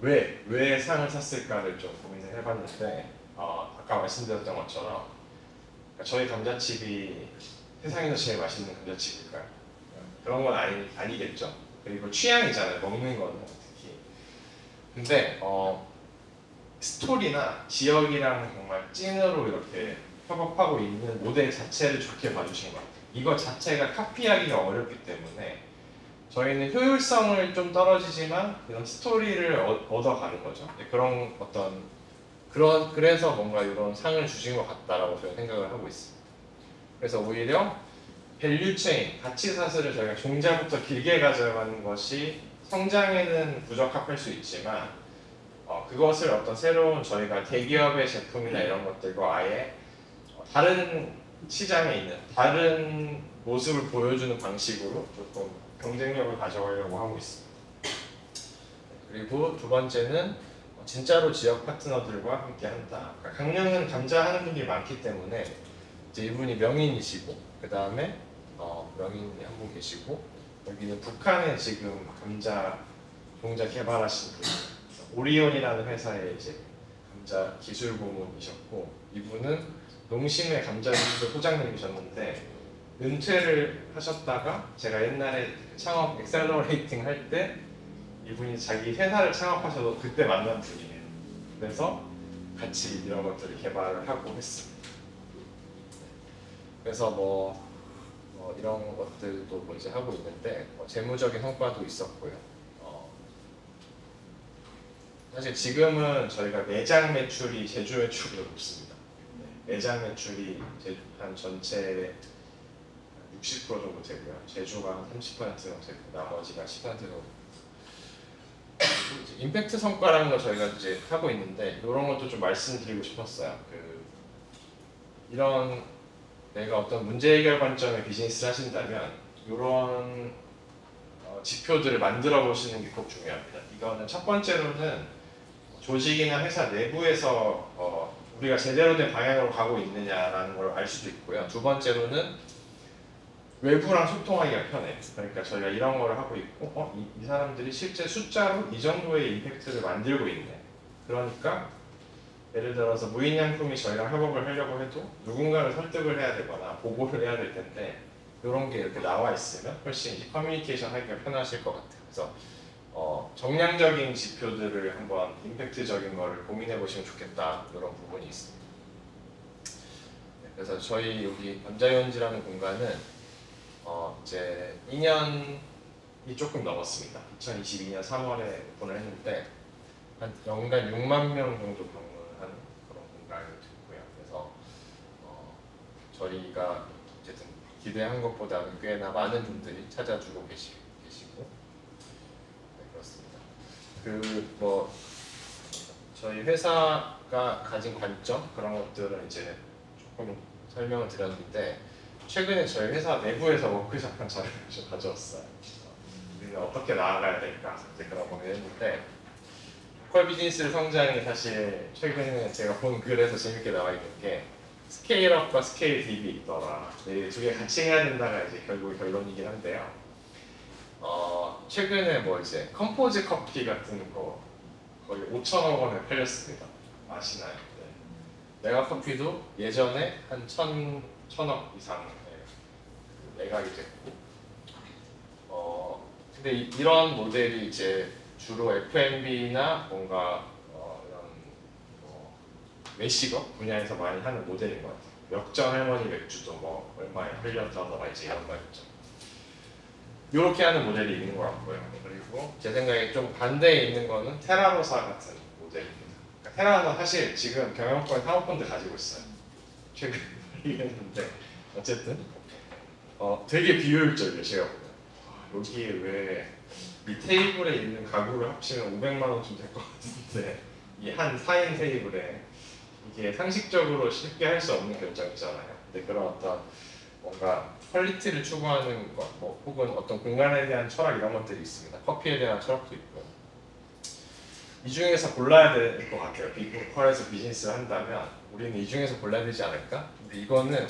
왜 상을 탔을까를 좀 고민을 해봤는데 아까 말씀드렸던 것처럼 그러니까 저희 감자칩이 세상에서 제일 맛있는 감자칩일까요? 그런 건 아니겠죠. 그리고 취향이잖아요, 먹는 거는 특히. 근데 스토리나 지역이랑 정말 찐으로 이렇게 협업하고 있는 모델 자체를 좋게 봐주신 것 같아요. 이거 자체가 카피하기가 어렵기 때문에 저희는 효율성을 좀 떨어지지만 이런 스토리를 얻어가는 거죠. 그런 그래서 뭔가 이런 상을 주신 것 같다라고 저는 생각을 하고 있습니다. 그래서 오히려 밸류 체인, 가치 사슬을 저희가 종자부터 길게 가져가는 것이 성장에는 부적합할 수 있지만 그것을 어떤 새로운 저희가 대기업의 제품이나 이런 것들과 아예 다른 시장에 있는 다른 모습을 보여주는 방식으로 조금 경쟁력을 가져가려고 하고 있습니다. 그리고 두 번째는 진짜로 지역 파트너들과 함께 한다. 그러니까 강릉은 감자 하는 분들이 많기 때문에 이제 이분이 명인이시고 그 다음에 명인이 한 분 계시고 여기는 북한에 지금 감자 종자 개발하신 분 오리온이라는 회사의 이제 감자 기술 고문이셨고 이분은 농심의 감자주스 소장님이셨는데 은퇴를 하셨다가 제가 옛날에 창업 엑셀러레이팅 할 때 이분이 자기 회사를 창업하셔서 그때 만난 분이에요. 그래서 같이 이런 것들을 개발을 하고 했습니다. 그래서 이런 것들도 이제 하고 있는데 재무적인 성과도 있었고요. 사실 지금은 저희가 매장 매출이 제주 매출보다 높습니다. 매장 매출이 한 전체의 60% 정도 되고요. 제주가 한 30% 정도 되고 나머지가 10% 정도. 임팩트 성과라는 걸 저희가 이제 하고 있는데 이런 것도 좀 말씀드리고 싶었어요. 이런 내가 어떤 문제 해결 관점의 비즈니스를 하신다면 이런 지표들을 만들어 보시는 게 꼭 중요합니다. 이거는 첫 번째로는 조직이나 회사 내부에서 우리가 제대로 된 방향으로 가고 있느냐라는 걸 알 수도 있고요. 두 번째로는 외부랑 소통하기가 편해요. 그러니까 저희가 이런 거를 하고 있고 이 사람들이 실제 숫자로 이 정도의 임팩트를 만들고 있네. 그러니까 예를 들어서 무인양품이 저희랑 협업을 하려고 해도 누군가를 설득을 해야 되거나 보고를 해야 될 텐데 이런 게 이렇게 나와 있으면 훨씬 이제 커뮤니케이션 하기가 편하실 것 같아요. 그래서 정량적인 지표들을 한번 임팩트적인 거를 고민해 보시면 좋겠다 이런 부분이 있습니다. 네, 그래서 저희 여기 감자유원지라는 공간은 이제 2년이 조금 넘었습니다. 2022년 3월에 오픈을 했는데 한 연간 6만 명 정도 방문하는 그런 공간이 됐고요. 그래서 저희가 어쨌든 기대한 것보다는 꽤나 많은 분들이 찾아주고 계시고 네, 그렇습니다. 저희 회사가 가진 관점 그런 것들은 이제 조금 설명을 드렸는데 최근에 저희 회사 내부에서 워크숍한 자료를 좀 가져왔어요. 우리가 어떻게 나아가야 될까 이제 그런 고민을 했는데 로컬 비즈니스 성장이 사실 최근에 제가 본 글에서 재밌게 나와 있는 게 스케일업과 스케일 딥이 있더라. 이 두 개 같이 해야 된다가 이제 결국 결론이긴 한데요. 최근에 이제 컴포즈 커피 같은 거 거의 5천억 원에 팔렸습니다. 아시나요? 네. 메가커피도 예전에 한 1,000억 이상 매각이 됐고 근데 이런 모델이 이제 주로 F&B나 뭔가 이런 외식업 분야에서 많이 하는 모델인 것 같아요. 역전 할머니 맥주도 얼마에 팔렸다더라 이제 이런 거였죠. 이렇게 하는 모델이 있는 것 같고요. 그리고 제 생각에 좀 반대에 있는 거는 테라로사 같은 모델입니다. 그러니까 테라는 사실 지금 경영권 사모펀드 가지고 있어요. 최근에 얘기했는데 어쨌든 되게 비효율적이에요. 제가 보면 여기에 왜 이 테이블에 있는 가구를 합치면 500만 원쯤 될 것 같은데 이 한 4인 테이블에 이게 상식적으로 쉽게 할 수 없는 결정이잖아요. 근데 그런 어떤 뭔가 퀄리티를 추구하는 것, 뭐 혹은 어떤 공간에 대한 철학 이런 것들이 있습니다. 커피에 대한 철학도 있고요. 이 중에서 골라야 될 것 같아요. 빅4에서 비즈니스를 한다면 우리는 이 중에서 골라야 되지 않을까? 근데 이거는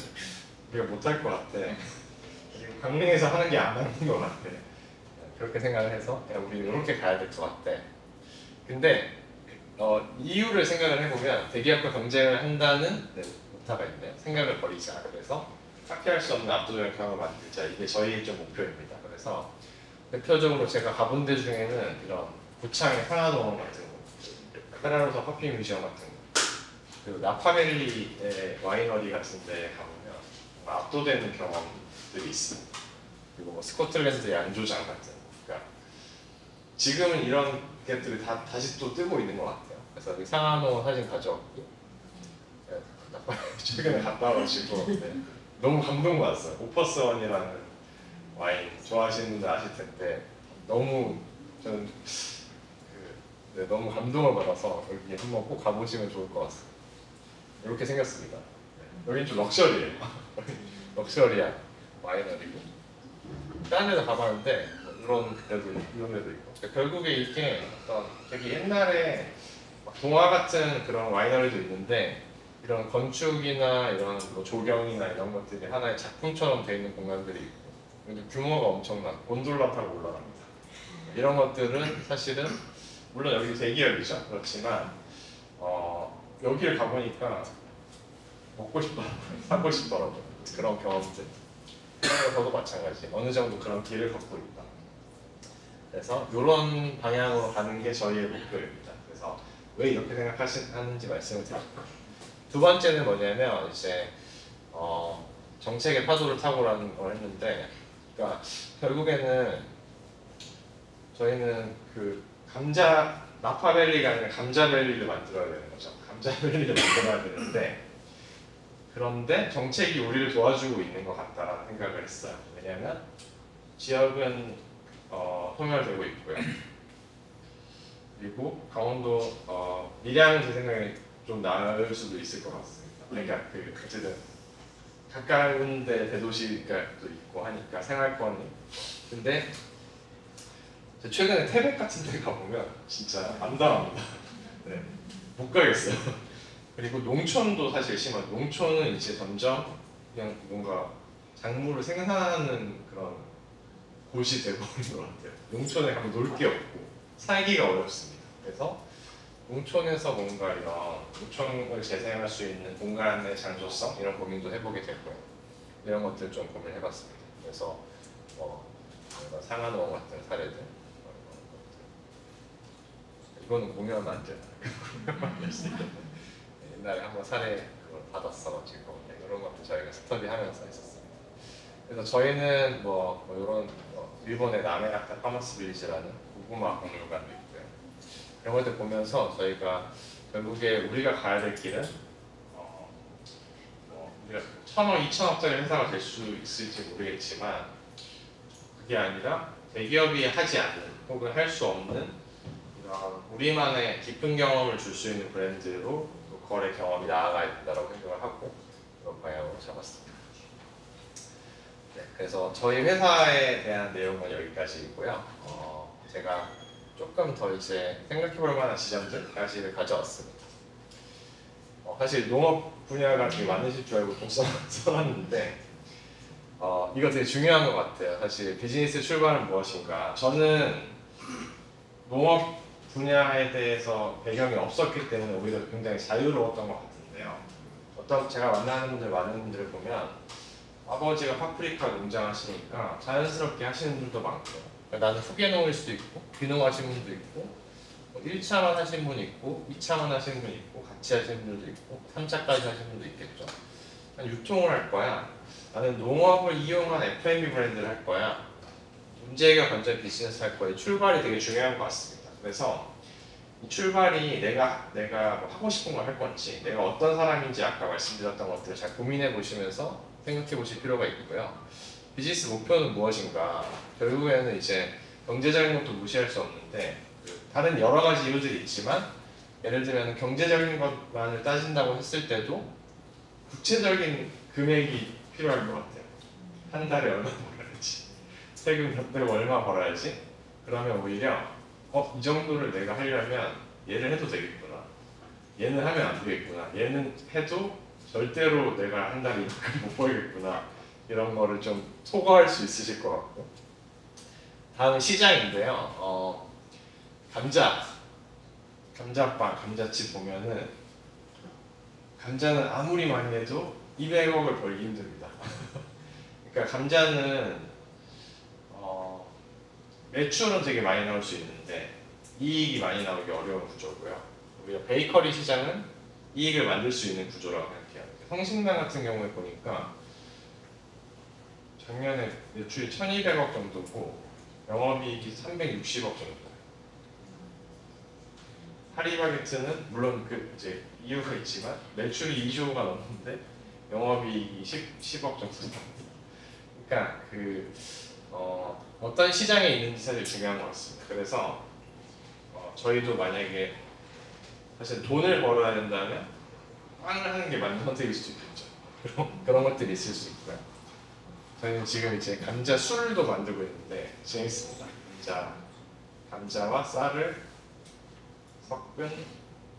우리가 못할 것 같아. 그리고 강릉에서 하는 게 안 맞는 것 같아. 그렇게 생각을 해서 그냥 우리는 이렇게 가야 될 것 같아. 근데 이유를 생각을 해보면 대기업과 경쟁을 한다는 오타가 있네요. 생각을 버리자. 그래서 카피할 수 없는 압도적인 경험을 만들자. 이게 저희의 좀 목표입니다. 그래서 대표적으로 제가 가본 데 중에는 이런 고창의 상하동원 같은 거, 페라로사 커피 뮤지엄 같은 거, 그리고 나파밸리의 와이너리 같은 데 가보면 압도되는 경험들이 있습니다. 그리고 뭐 스코틀랜드의 양조장 같은 거. 그러니까 지금은 이런 것들이 다시 또 뜨고 있는 것 같아요. 그래서 여기 상하동원 사진 가져왔고 최근에 갔다 와가지고 너무 감동받았어요. 오퍼스원이라는 와인 좋아하시는 분들 아실 텐데 너무 저는 너무 감동을 받아서 여기 한번 꼭 가보시면 좋을 것 같습니다. 이렇게 생겼습니다. 여긴 좀 럭셔리해요. 럭셔리한 와이너리고 다른 데도 가봤는데 이런 데도 있고 결국에 이게 어떤 되게 옛날에 동화 같은 그런 와이너리도 있는데 이런 건축이나 이런 뭐 조경이나 이런 것들이 하나의 작품처럼 되어 있는 공간들이 있고 근데 규모가 엄청난 곤돌라 타고 올라갑니다. 이런 것들은 사실은 물론 여기 대기업이죠. 그렇지만 여기를 가보니까 먹고 싶더라고요. 사고 싶더라고요. 그런 경험들. 저도 마찬가지. 어느 정도 그런 길을 걷고 있다. 그래서 이런 방향으로 가는 게 저희의 목표입니다. 그래서 왜 이렇게 생각하는지 말씀을 드릴게요. 두 번째는 뭐냐면 이제 정책의 파도를 타고라는 걸 했는데, 그러니까 결국에는 저희는 그 나파밸리가 아니라 감자밸리를 만들어야 되는 거죠. 감자밸리를 만들어야 되는데 그런데 정책이 우리를 도와주고 있는 것 같다라는 생각을 했어요. 왜냐하면 지역은 소멸되고 있고요. 그리고 강원도 밀양은 제 생각에 좀 나을 수도 있을 것 같습니다. 그러니까 어쨌든 가까운 데 대도시가 또 있고 하니까 생활권이. 근데 최근에 태백 같은 데 가보면 진짜 암담합니다. 네, 못 가겠어요. 그리고 농촌도 사실 심하죠. 농촌은 이제 점점 그냥 뭔가 작물을 생산하는 그런 곳이 되고 있는 것 같아요. 농촌에 가면 놀 게 없고 살기가 어렵습니다. 그래서 농촌에서 뭔가 이런 농촌을 재생할 수 있는 공간의 장소성 이런 고민도 해보게 되고요. 이런 것들 좀 고민해봤습니다. 그래서 상하농 같은 사례들 이거는 공유하면 안 되나요? 옛날에 한번 사례 그걸 받았어가지고 이런 것도 저희가 스터디하면서 했었습니다. 그래서 저희는 이런 일본의 나메나카 파마스 빌리지라는 고구마 박물관도 있고요. 이런 것들 보면서 저희가 결국에 우리가 가야 될 길은 우리가 1,000억, 2,000억짜리 회사가 될 수 있을지 모르겠지만 그게 아니라 대기업이 하지 않는 혹은 할 수 없는 이런 우리만의 깊은 경험을 줄 수 있는 브랜드로 거래 경험이 나아가야 된다고 생각을 하고 그런 방향으로 잡았습니다. 네, 그래서 저희 회사에 대한 내용은 여기까지이고요. 제가 조금 더 이제 생각해볼 만한 지점들까지를 가져왔습니다. 사실 농업 분야가 되게 많으실 줄 알고 좀 써놨는데 이거 되게 중요한 것 같아요. 사실 비즈니스 출발은 무엇인가. 저는 농업 분야에 대해서 배경이 없었기 때문에 오히려 굉장히 자유로웠던 것 같은데요. 제가 만나는 분들 많은 분들을 보면 아버지가 파프리카 농장 하시니까 자연스럽게 하시는 분들도 많고요. 나는 후계농일 수도 있고 귀농 하신 분도 있고 1차만 하신 분 있고 2차만 하신 분 있고 같이 하신 분들도 있고 3차까지 하신 분도 있겠죠. 난 유통을 할 거야. 나는 농업을 이용한 F&B 브랜드를 할 거야. 문제가 관절 비즈니스 할 거야. 출발이 되게 중요한 것 같습니다. 그래서 이 출발이 내가 뭐 하고 싶은 걸 할 건지 내가 어떤 사람인지 아까 말씀드렸던 것들을 잘 고민해 보시면서 생각해 보실 필요가 있고요. 비즈니스 목표는 무엇인가? 결국에는 이제 경제적인 것도 무시할 수 없는데 다른 여러 가지 이유들이 있지만 예를 들면 경제적인 것만을 따진다고 했을 때도 구체적인 금액이 필요할 것 같아요. 한 달에 얼마 벌어야지, 세금 몇 내고 얼마 벌어야지. 그러면 오히려 이 정도를 내가 하려면 얘를 해도 되겠구나, 얘는 하면 안 되겠구나, 얘는 해도 절대로 내가 한 달에 이만큼 못 벌겠구나, 이런 거를 좀 소거할 수 있으실 것 같고. 다음은 시장인데요. 감자빵, 감자칩 보면은 감자는 아무리 많이 해도 200억을 벌기 힘듭니다. 그러니까 감자는 매출은 되게 많이 나올 수 있는데 이익이 많이 나오기 어려운 구조고요. 우리가 베이커리 시장은 이익을 만들 수 있는 구조라고 생각해요. 성심당 같은 경우에 보니까 작년에 매출이 1200억 정도고 영업이익이 360억 정도예요. 파리바게트는 물론 이제 이유가 있지만 매출이 2조가 넘는데 영업이익이 10억 정도 나옵니다. 그러니까 어떤 시장에 있는지 사실 중요한 것 같습니다. 그래서 저희도 만약에 사실 돈을 벌어야 된다면 빵을 하는 게 맞는 선택일 수도 있겠죠. 그런 것들이 있을 수 있고요. 저희는 지금 이제 감자 술도 만들고 있는데 재밌습니다. 감자와 쌀을 섞은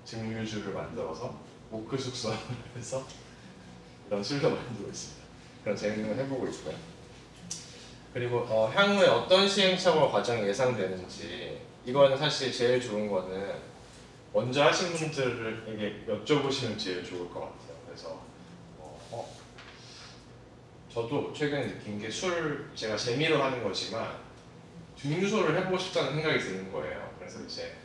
증류주를 만들어서 모크 숙성을 해서 이런 술도 만들고 있습니다. 그런 재밌는 걸 해보고 있고요. 그리고 향후에 어떤 시행착오 과정이 예상되는지, 이거는 사실 제일 좋은 거는 먼저 하신 분들에게 여쭤보시면 제일 좋을 것 같아요. 그래서 저도 최근에 느낀 게 제가 재미로 하는 거지만 증류소를 해보고 싶다는 생각이 드는 거예요. 그래서 이제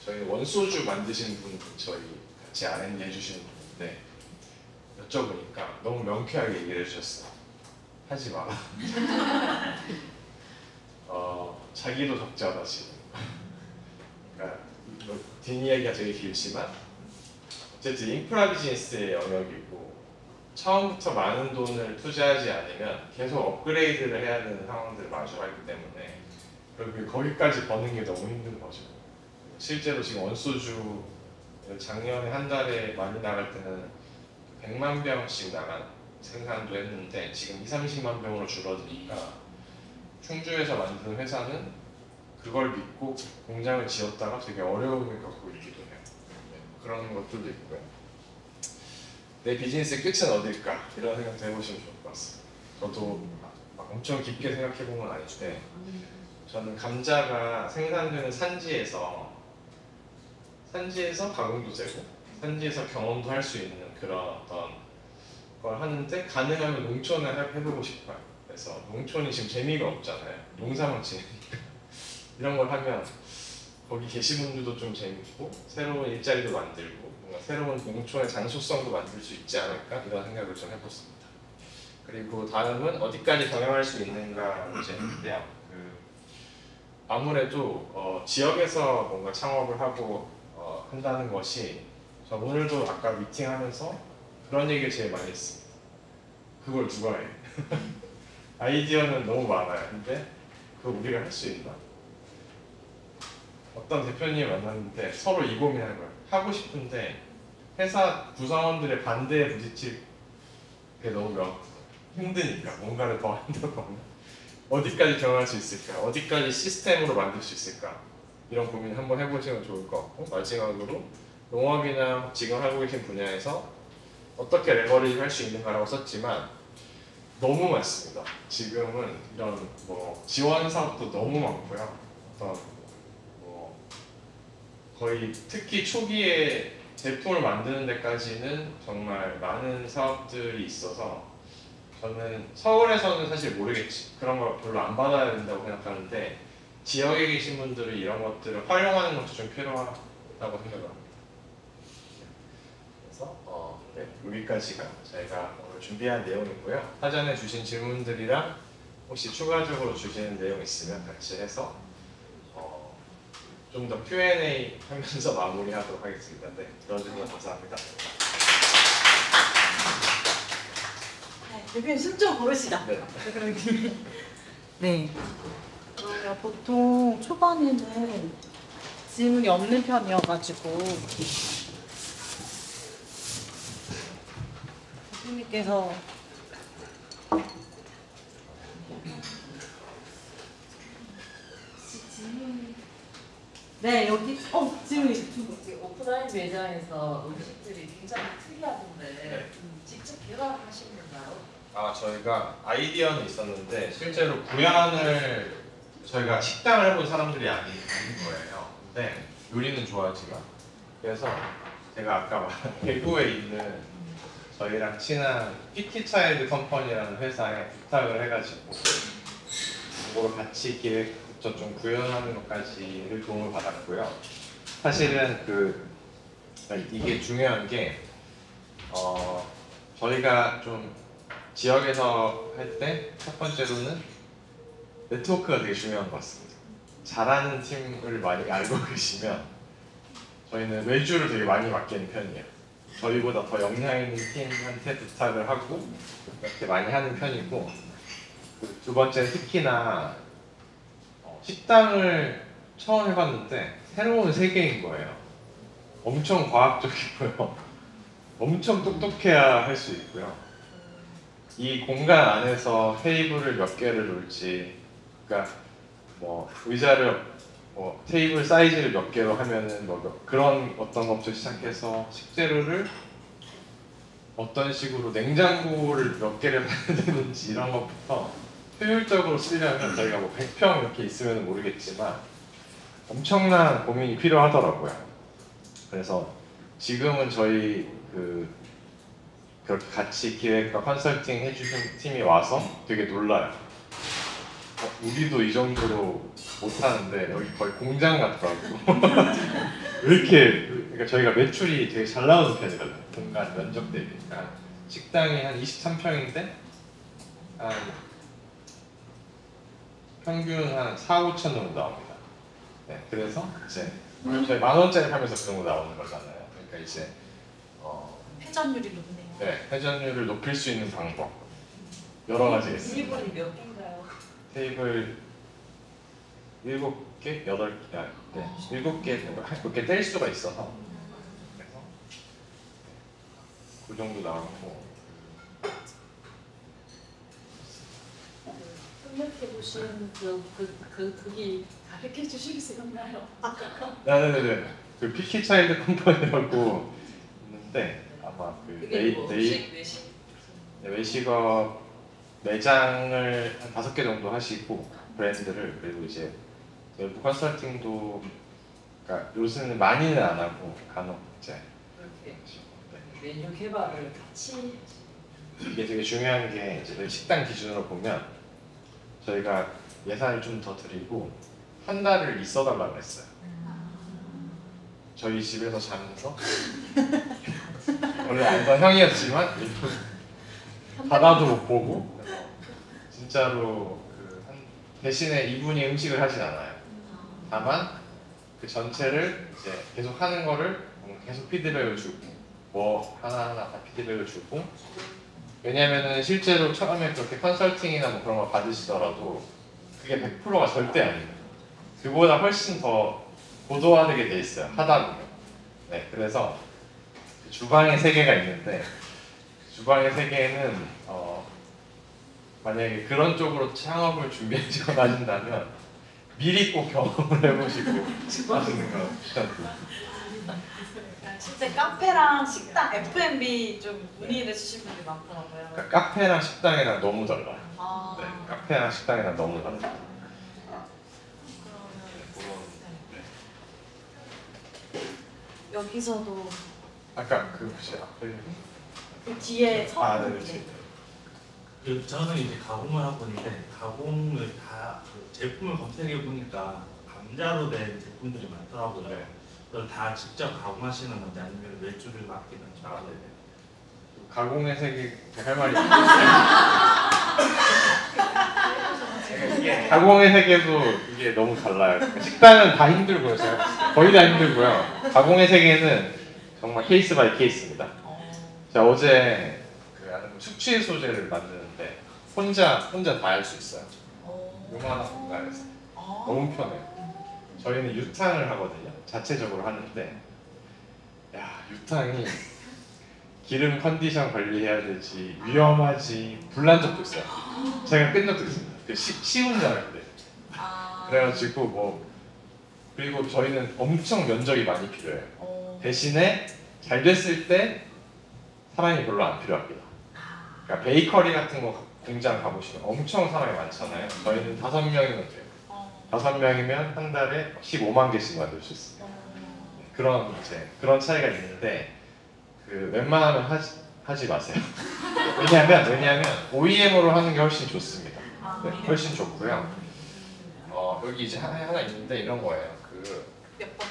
저희 원소주 만드시는 분 저희 같이 R&D 해주시는 분인데 여쭤보니까 너무 명쾌하게 얘기를 해주셨어요. 하지 마라. 자기도 적자다 지금. 그러니까 뒷이야기가 되게 길지만 어쨌든 인프라 비즈니스의 영역이고 처음부터 많은 돈을 투자하지 않으면 계속 업그레이드를 해야 되는 상황들을 마주하기 때문에 그리고 거기까지 버는 게 너무 힘든 거죠. 실제로 지금 원소주 작년에 한 달에 많이 나갈 때는 100만 병씩 나간 생산도 했는데 지금 20-30만 병으로 줄어드니까 충주에서 만든 회사는 그걸 믿고 공장을 지었다가 되게 어려움을 겪고 있기도 해요. 그런 것들도 있고요. 내 비즈니스의 끝은 어딜까? 이런 생각도 해보시면 좋을 것 같습니다. 저도 막 엄청 깊게 생각해본 건 아닌데 저는 감자가 생산되는 산지에서 가공도 되고 산지에서 경험도 할 수 있는 그런 어떤 걸 하는데 가능하면 농촌에 해보고 싶어요. 그래서 농촌이 지금 재미가 없잖아요. 농사만 지내니까 이런 걸 하면 거기 계신 분들도 좀 재밌고 새로운 일자리도 만들고 뭔가 새로운 농촌의 장소성도 만들 수 있지 않을까 이런 생각을 좀 해봤습니다. 그리고 다음은 어디까지 경영할 수 있는가 문제인데요. 아무래도 지역에서 뭔가 창업을 하고 한다는 것이 저 오늘도 아까 미팅하면서 그런 얘기를 제일 많이 했습니다. 그걸 누가 해? 아이디어는 너무 많아요. 근데 그거 우리가 할 수 있나? 어떤 대표님을 만났는데 서로 이 고민하는 거예요. 하고 싶은데 회사 구성원들의 반대에 부딪힐 게 너무 힘드니까 뭔가를 더 한다거나 어디까지 경험할 수 있을까? 어디까지 시스템으로 만들 수 있을까? 이런 고민 한번 해보시면 좋을 것 같고 마지막으로 농업이나 지금 하고 계신 분야에서 어떻게 레버리지 할 수 있는가라고 썼지만 너무 많습니다. 지금은 이런 지원 사업도 너무 많고요. 거의 특히 초기에 제품을 만드는 데까지는 정말 많은 사업들이 있어서 저는 서울에서는 사실 모르겠지. 그런 거 별로 안 받아야 된다고 생각하는데 지역에 계신 분들이 이런 것들을 활용하는 것도 좀 필요하다고 생각합니다. 그래서 네, 여기까지가 저희가 오늘 준비한 내용이고요. 사전에 주신 질문들이랑 혹시 추가적으로 주시는 내용 있으면 같이 해서 좀 더 Q&A 하면서 마무리하도록 하겠습니다. 네, 들어주셔서 감사합니다. 네, 대표님 숨 좀 고르시다. 네. 네. 그러면 제가 보통 초반에는 질문이 없는 편이어가지고 교수님께서 네 여기 질문이 오프라인 매장에서 음식들이 굉장히 특이하던데 직접 개발하신 건가요? 아 저희가 아이디어는 있었는데 실제로 구현을 저희가 식당을 해본 사람들이 아닌 거예요. 근데 요리는 좋아하지만 그래서 제가 아까 말한 대구에 있는 저희랑 친한 피티차일드 컴퍼니라는 회사에 부탁을 해가지고 그거를 같이 기획부터 좀 구현하는 것까지를 도움을 받았고요. 사실은 이게 중요한 게 저희가 좀 지역에서 할 때 첫 번째로는 네트워크가 되게 중요한 것 같습니다. 잘하는 팀을 많이 알고 계시면 저희는 외주를 되게 많이 맡기는 편이에요. 저희보다 더 역량 있는 팀한테 부탁을 하고 그렇게 많이 하는 편이고 두 번째는 특히나 식당을 처음 해봤는데 새로운 세계인 거예요. 엄청 과학적이고요. 엄청 똑똑해야 할 수 있고요. 이 공간 안에서 테이블을 몇 개를 놓을지, 그러니까 뭐 의자를 테이블 사이즈를 몇 개로 하면은 그런 어떤 것부터 시작해서 식재료를 어떤 식으로 냉장고를 몇 개를 해야 되는지 이런 것부터 효율적으로 쓰려면 저희가 뭐 100평 이렇게 있으면 모르겠지만 엄청난 고민이 필요하더라고요. 그래서 지금은 저희 그렇게 같이 기획과 컨설팅 해주신 팀이 와서 되게 놀라요. 우리도 이 정도로 못하는데 여기 거의 공장 같더라고. 왜 이렇게, 그러니까 저희가 매출이 되게 잘 나오는 편이거든요. 공간 면적 대비. 식당이 한 23평인데 한 평균 한 4, 5천 정도 나옵니다. 네, 그래서 이제 저희 10,000원짜리 팔면서 그 정도 나오는 거잖아요. 그러니까 이제 회전율이 높네요. 네, 회전율을 높일 수 있는 방법 여러 가지 있습니다. 테이블이 몇 개인가요? 테이블 7개, 8개, 네, 7개, 그렇게 뗄 수가 있어서 그래서 그 정도 나오고 협력해보신 그게 가르쳐 주실 수 있나요? 네네네. 그 피키 차일드 컴퍼니라고 있는데 아마 그게 뭐 외식? 외식업 매장을 한 5개 정도 하시고 브랜드를, 그리고 이제 외부 컨설팅도 그러니까 요새는 많이는 안 하고 간혹 이제 그렇게 네. 메뉴 개발을 같이 이게 되게 중요한 게 이제 식당 기준으로 보면 저희가 예산을 좀 더 드리고 한 달을 있어 달라고 했어요. 저희 집에서 자면서 원래 알던 형이었지만 바다도 못 보고 진짜로 대신에 이분이 음식을 하진 않아요. 다만 그 전체를 이제 계속 하는 거를 계속 피드백을 주고 뭐 하나하나 다 피드백을 주고, 왜냐면은 실제로 처음에 그렇게 컨설팅이나 뭐 그런 거 받으시더라도 그게 100%가 절대 아니에요. 그보다 훨씬 더 고도화되게 돼 있어요. 하다 보면. 네, 그래서 주방의 세계가 있는데 주방의 세계에는 만약에 그런 쪽으로 창업을 준비하시거나 하신다면 미리 꼭 경험을 해보시고 하시는 거 추천드립니다. 실제 카페랑 식당, F&B 좀 문의를 주신 분들이 많더라고요. 그러니까 카페랑 식당이랑 너무 달라요. 아, 네, 카페랑 식당이랑 너무 달라요. 그러면 여기서도 아까 그 혹시 앞에 그 뒤에 네, 서는 저는 이제 가공을 하고 있는데 가공을 그 제품을 검색해 보니까 감자로 된 제품들이 많더라고요. 네. 그걸 다 직접 가공하시는 건지 아니면 외주를 맡기는지. 가공의 세계 할 말이 있어요. 가공의 세계도 이게 너무 달라요. 식당은 다 힘들고요. 제가 거의 다 힘들고요. 가공의 세계는 정말 케이스 바이 케이스입니다. 제가 어제 숙취 소재를 만드는데 혼자 다 할 수 있어요. 요만한 공간에서. 너무 편해요. 저희는 유탕을 하거든요. 자체적으로 하는데 야 유탕이 기름 컨디션 관리해야 되지 위험하지 불난 적도 있어요. 제가 끈 적도 있습니다. 쉬운 줄 알았는데 그래가지고 뭐 그리고 저희는 엄청 면적이 많이 필요해요. 대신에 잘 됐을 때 사람이 별로 안 필요합니다. 그러니까 베이커리 같은 거 공장 가보시면 엄청 사람이 많잖아요. 저희는 5명이면 돼요. 5명이면 한 달에 15만 개씩 만들 수 있어요. 그런 차이가 있는데 그 웬만하면 하지 마세요. 왜냐하면 OEM으로 하는 게 훨씬 좋습니다. 네, 훨씬 좋고요. 여기 이제 하나 있는데 이런 거예요. 몇 번?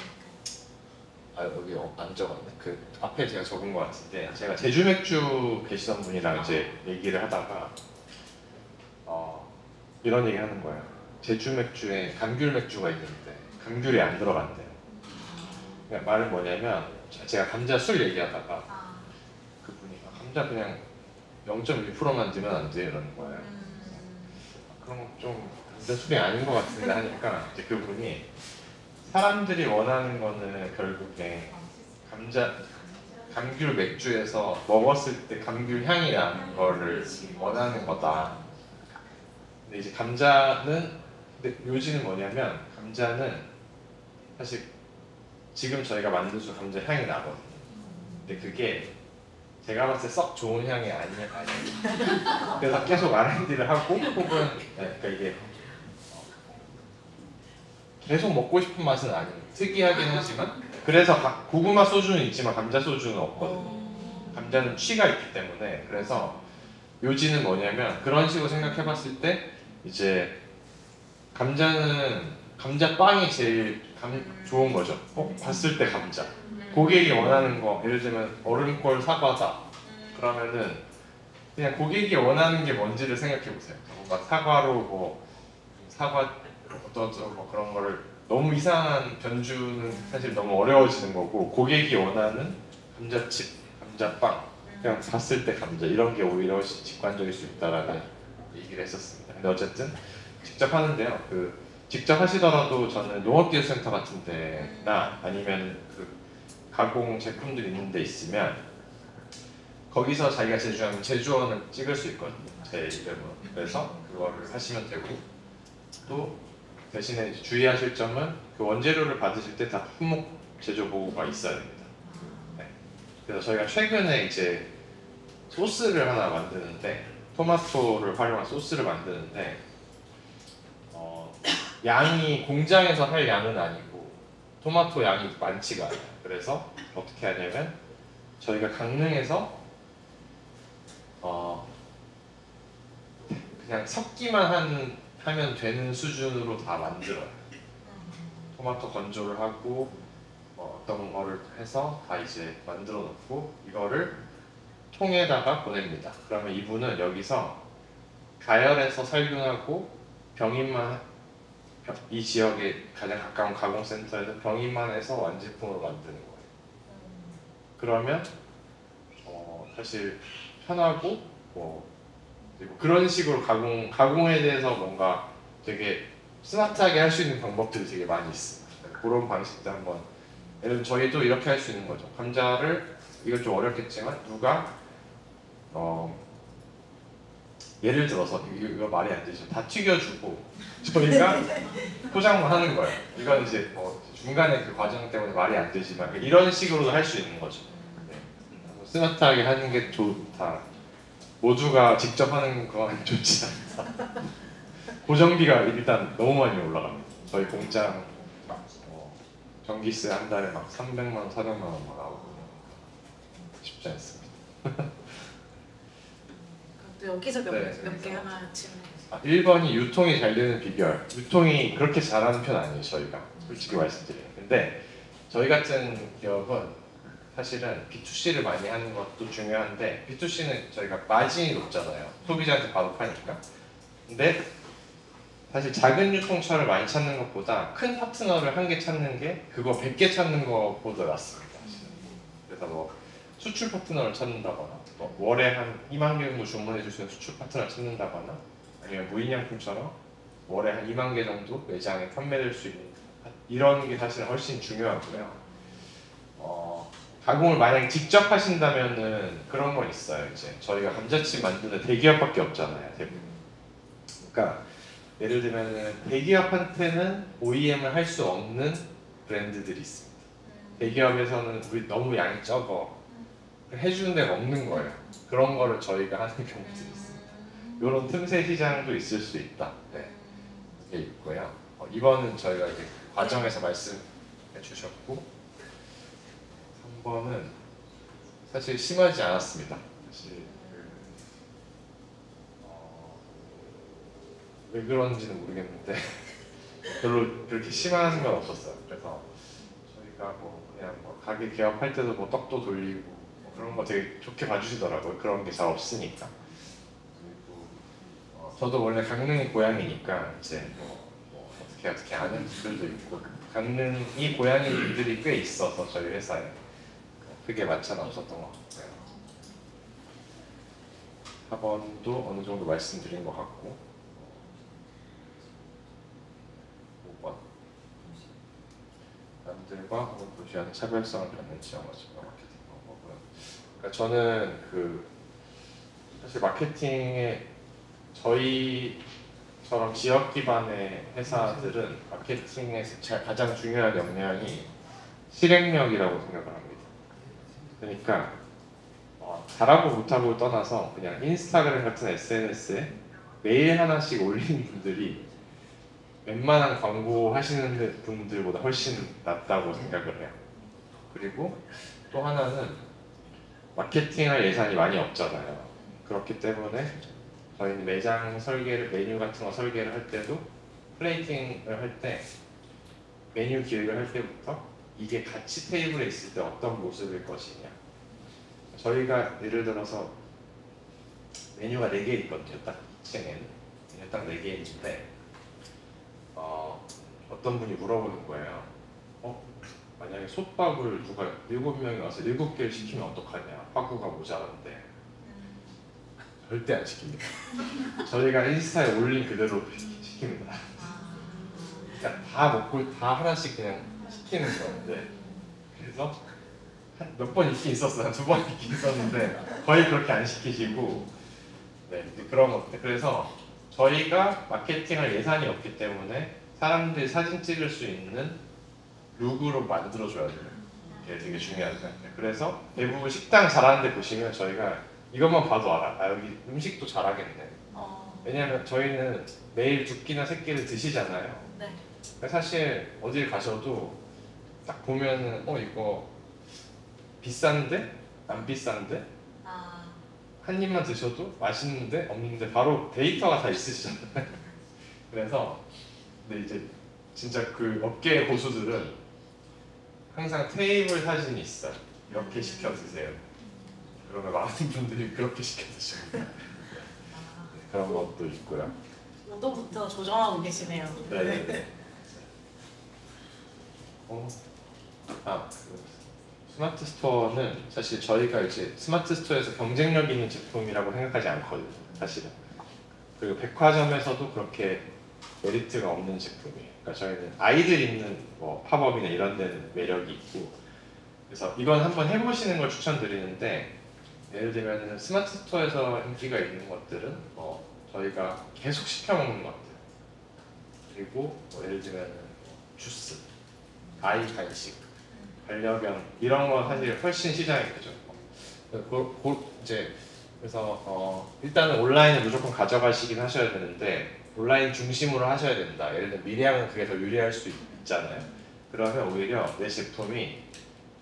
여기 안 적었네. 그 앞에 제가 적은 것 같은데 제가 제주 맥주 계시던 분이랑 이제 얘기를 하다가 이런 얘기 하는 거예요. 제주 맥주에 감귤 맥주가 있는데 감귤이 안 들어간대요. 그러니까 말은 뭐냐면 제가 감자 술 얘기하다가 그분이 감자 그냥 0.1%만 넣으면 안 돼요 이러는 거예요. 그럼 좀 감자 술이 아닌 것 같은데 하니까 이제 그분이 사람들이 원하는 거는 결국에 감귤 맥주에서 먹었을 때 감귤 향이 나는 거를 원하는 거다. 근데 이제 근데 묘지는 뭐냐면 감자는 사실 지금 저희가 만들어준 감자 향이 나거든요. 근데 그게 제가 봤을 때 썩 좋은 향이 아니에요. 그래서 계속 R&D를 하고 혹은 그러니까 이게 계속 먹고 싶은 맛은 아니에요. 특이하긴 하지만 그래서 고구마 소주는 있지만 감자 소주는 없거든요. 감자는 취가 있기 때문에 그래서 묘지는 뭐냐면 그런 식으로 생각해봤을 때 이제 감자빵이 제일 좋은 거죠. 봤을 때 감자. 고객이 원하는 거 예를 들면 얼음골 사과다. 그러면은 그냥 고객이 원하는 게 뭔지를 생각해보세요. 뭔가 사과로 사과 뭐 그런 거를 너무 이상한 변주는 사실 너무 어려워지는 거고 고객이 원하는 감자칩, 감자빵 그냥 봤을 때 감자 이런 게 오히려 훨씬 직관적일 수 있다라는 얘기를 했었습니다. 근데 어쨌든 직접 하는데요. 직접 하시더라도 저는 농업기술센터 같은 데나 아니면 가공 제품들 있는 데 있으면 거기서 자기가 제주하면 제주원을 찍을 수 있거든요. 제 이름으로. 그래서 그거를 하시면 되고 또 대신에 주의하실 점은 그 원재료를 받으실 때 다 품목 제조 보고가 있어야 됩니다. 네. 그래서 저희가 최근에 이제 소스를 하나 만드는데 토마토를 활용한 소스를 만드는데 양이 공장에서 할 양은 아니고 토마토 양이 많지가 않아요. 그래서 어떻게 하냐면 저희가 강릉에서 그냥 섞기만 하면 되는 수준으로 다 만들어요. 토마토 건조를 하고 어떤 거를 해서 다 이제 만들어 놓고 이거를 통에다가 보냅니다. 그러면 이분은 여기서 가열해서 살균하고 이 지역에 가장 가까운 가공센터에서 병인만 해서 완제품으로 만드는 거예요. 그러면 사실 편하고 그리고 그런 식으로 가공에 대해서 뭔가 되게 스마트하게 할 수 있는 방법들이 되게 많이 있습니다. 그런 방식도 한번 예를 들면 저희도 이렇게 할 수 있는 거죠. 감자를 이거 좀 어렵겠지만 누가 예를 들어서 이거 말이 안 되죠. 다 튀겨주고 저희가 포장만 하는 거예요. 이건 이제 중간에 그 과정 때문에 말이 안 되지만 이런 식으로도 할 수 있는 거죠. 네. 스마트하게 하는 게 좋다. 모두가 직접 하는 건 좋지 않다. 고정비가 일단 너무 많이 올라갑니다. 저희 공장 전기세 한 달에 막 300만 원, 400만 원 막 나오고 쉽지 않습니다. 또 여기서 몇 개 네. 하나 질문. 1번이 유통이 잘 되는 비결. 유통이 그렇게 잘하는 편 아니에요, 저희가. 솔직히 말씀드려요. 근데 저희 같은 기업은 사실은 B2C를 많이 하는 것도 중요한데 B2C는 저희가 마진이 높잖아요. 소비자한테 바로 파니까. 근데 사실 작은 유통처를 많이 찾는 것보다 큰 파트너를 한 개 찾는 게 그거 100개 찾는 것보다 낫습니다. 그래서 수출 파트너를 찾는다거나 월에 한 2만 개 정도 주문해 주시는 수출 파트너를 찾는다거나 아니면 무인양품처럼 월에 한 2만 개 정도 매장에 판매될 수 있는 이런 게 사실 훨씬 중요하고요. 가공을 만약에 직접 하신다면은 그런 건 있어요. 이제 저희가 감자칩 만드는 대기업밖에 없잖아요. 대부분. 그러니까 예를 들면은 대기업한테는 OEM을 할 수 없는 브랜드들이 있습니다. 대기업에서는 우리 너무 양이 적어 해주는 데가 없는 거예요. 그런 거를 저희가 하는 경우도 있어요. 이런 틈새 시장도 있을 수 있다. 네, 그게 있고요. 이번은 저희가 이제 과정에서 말씀해 주셨고 3번은 사실 심하지 않았습니다. 사실 왜 그런지는 모르겠는데 별로 그렇게 심한 건 없었어요. 그래서 저희가 뭐 그냥 뭐 가게 개업할 때도 뭐 떡도 돌리고 뭐 그런 거 되게 좋게 봐주시더라고요. 그런 게 잘 없으니까. 그리고 저도 원래 강릉이 고향이니까 이제 뭐 어떻게 아는 분들도 있고 강릉이 고향인 분들이 꽤 있어서 저희 회사에 크게 마찰은 없었던 것 같고요. 4번도 어느 정도 말씀드린 것 같고 5번 남들과 혹은 도시와는 차별성을 갖는 지역으로 마케팅 방법은 그러니까 저는 사실 마케팅에 저희처럼 지역 기반의 회사들은 마케팅에서 가장 중요한 역량이 실행력이라고 생각을 합니다. 그러니까 잘하고 못하고 떠나서 그냥 인스타그램 같은 SNS에 매일 하나씩 올리는 분들이 웬만한 광고 하시는 분들보다 훨씬 낫다고 생각을 해요. 그리고 또 하나는 마케팅할 예산이 많이 없잖아요. 그렇기 때문에 저희는 매장 설계를, 메뉴 같은 거 설계를 할 때도 플레이팅을 할 때 메뉴 기획을 할 때부터 이게 같이 테이블에 있을 때 어떤 모습일 것이냐. 저희가 예를 들어서 메뉴가 4개 있거든요. 딱 2층에는 메뉴 딱 4개 있는데 어떤 분이 물어보는 거예요. 만약에 솥밥을 누가 7명이 와서 7개를 시키면 어떡하냐. 화구가 모자란데. 절대 안 시킵니다. 저희가 인스타에 올린 그대로 시킵니다. 그러니까 다 먹고 다 하나씩 그냥 시키는 건데 그래서 몇 번 있긴 있었어요. 한 2번 있긴 있었는데 거의 그렇게 안 시키시고 네, 그런 것들. 그래서 저희가 마케팅할 예산이 없기 때문에 사람들이 사진 찍을 수 있는 룩으로 만들어줘야 돼요. 이게 되게 중요하죠. 그래서 대부분 식당 잘하는 데 보시면 저희가 이것만 봐도 알아. 여기 음식도 잘하겠네. 왜냐하면 저희는 매일 2끼나 3끼를 드시잖아요. 네. 사실 어딜 가셔도 딱 보면은 이거 비싼데? 안 비싼데? 한 입만 드셔도 맛있는데? 없는데? 바로 데이터가 다 있으시잖아요. 그래서 근데 이제 진짜 그 업계의 고수들은 항상 테이블 사진이 있어요. 이렇게 시켜 드세요. 그러면 많은 분들이 그렇게 시켜 드십니다. 그런 것도 있고요. 오도부터 조정하고 계시네요. 네네네. 스마트 스토어는 사실 저희가 이제 스마트 스토어에서 경쟁력 있는 제품이라고 생각하지 않거든요. 사실은. 그리고 백화점에서도 그렇게 메리트가 없는 제품이에요. 그러니까 저희는 아이들 있는 뭐 팝업이나 이런 데는 매력이 있고 그래서 이건 한번 해보시는 걸 추천드리는데 예를 들면 스마트 스토어에서 인기가 있는 것들은 저희가 계속 시켜 먹는 것들 그리고 예를 들면 주스, 아이 간식, 반려견 이런 거 사실 훨씬 시장이 크죠. 이제 그래서 일단은 온라인을 무조건 가져가시긴 하셔야 되는데 온라인 중심으로 하셔야 된다. 예를 들면 미량은 그게 더 유리할 수 있잖아요. 그러면 오히려 내 제품이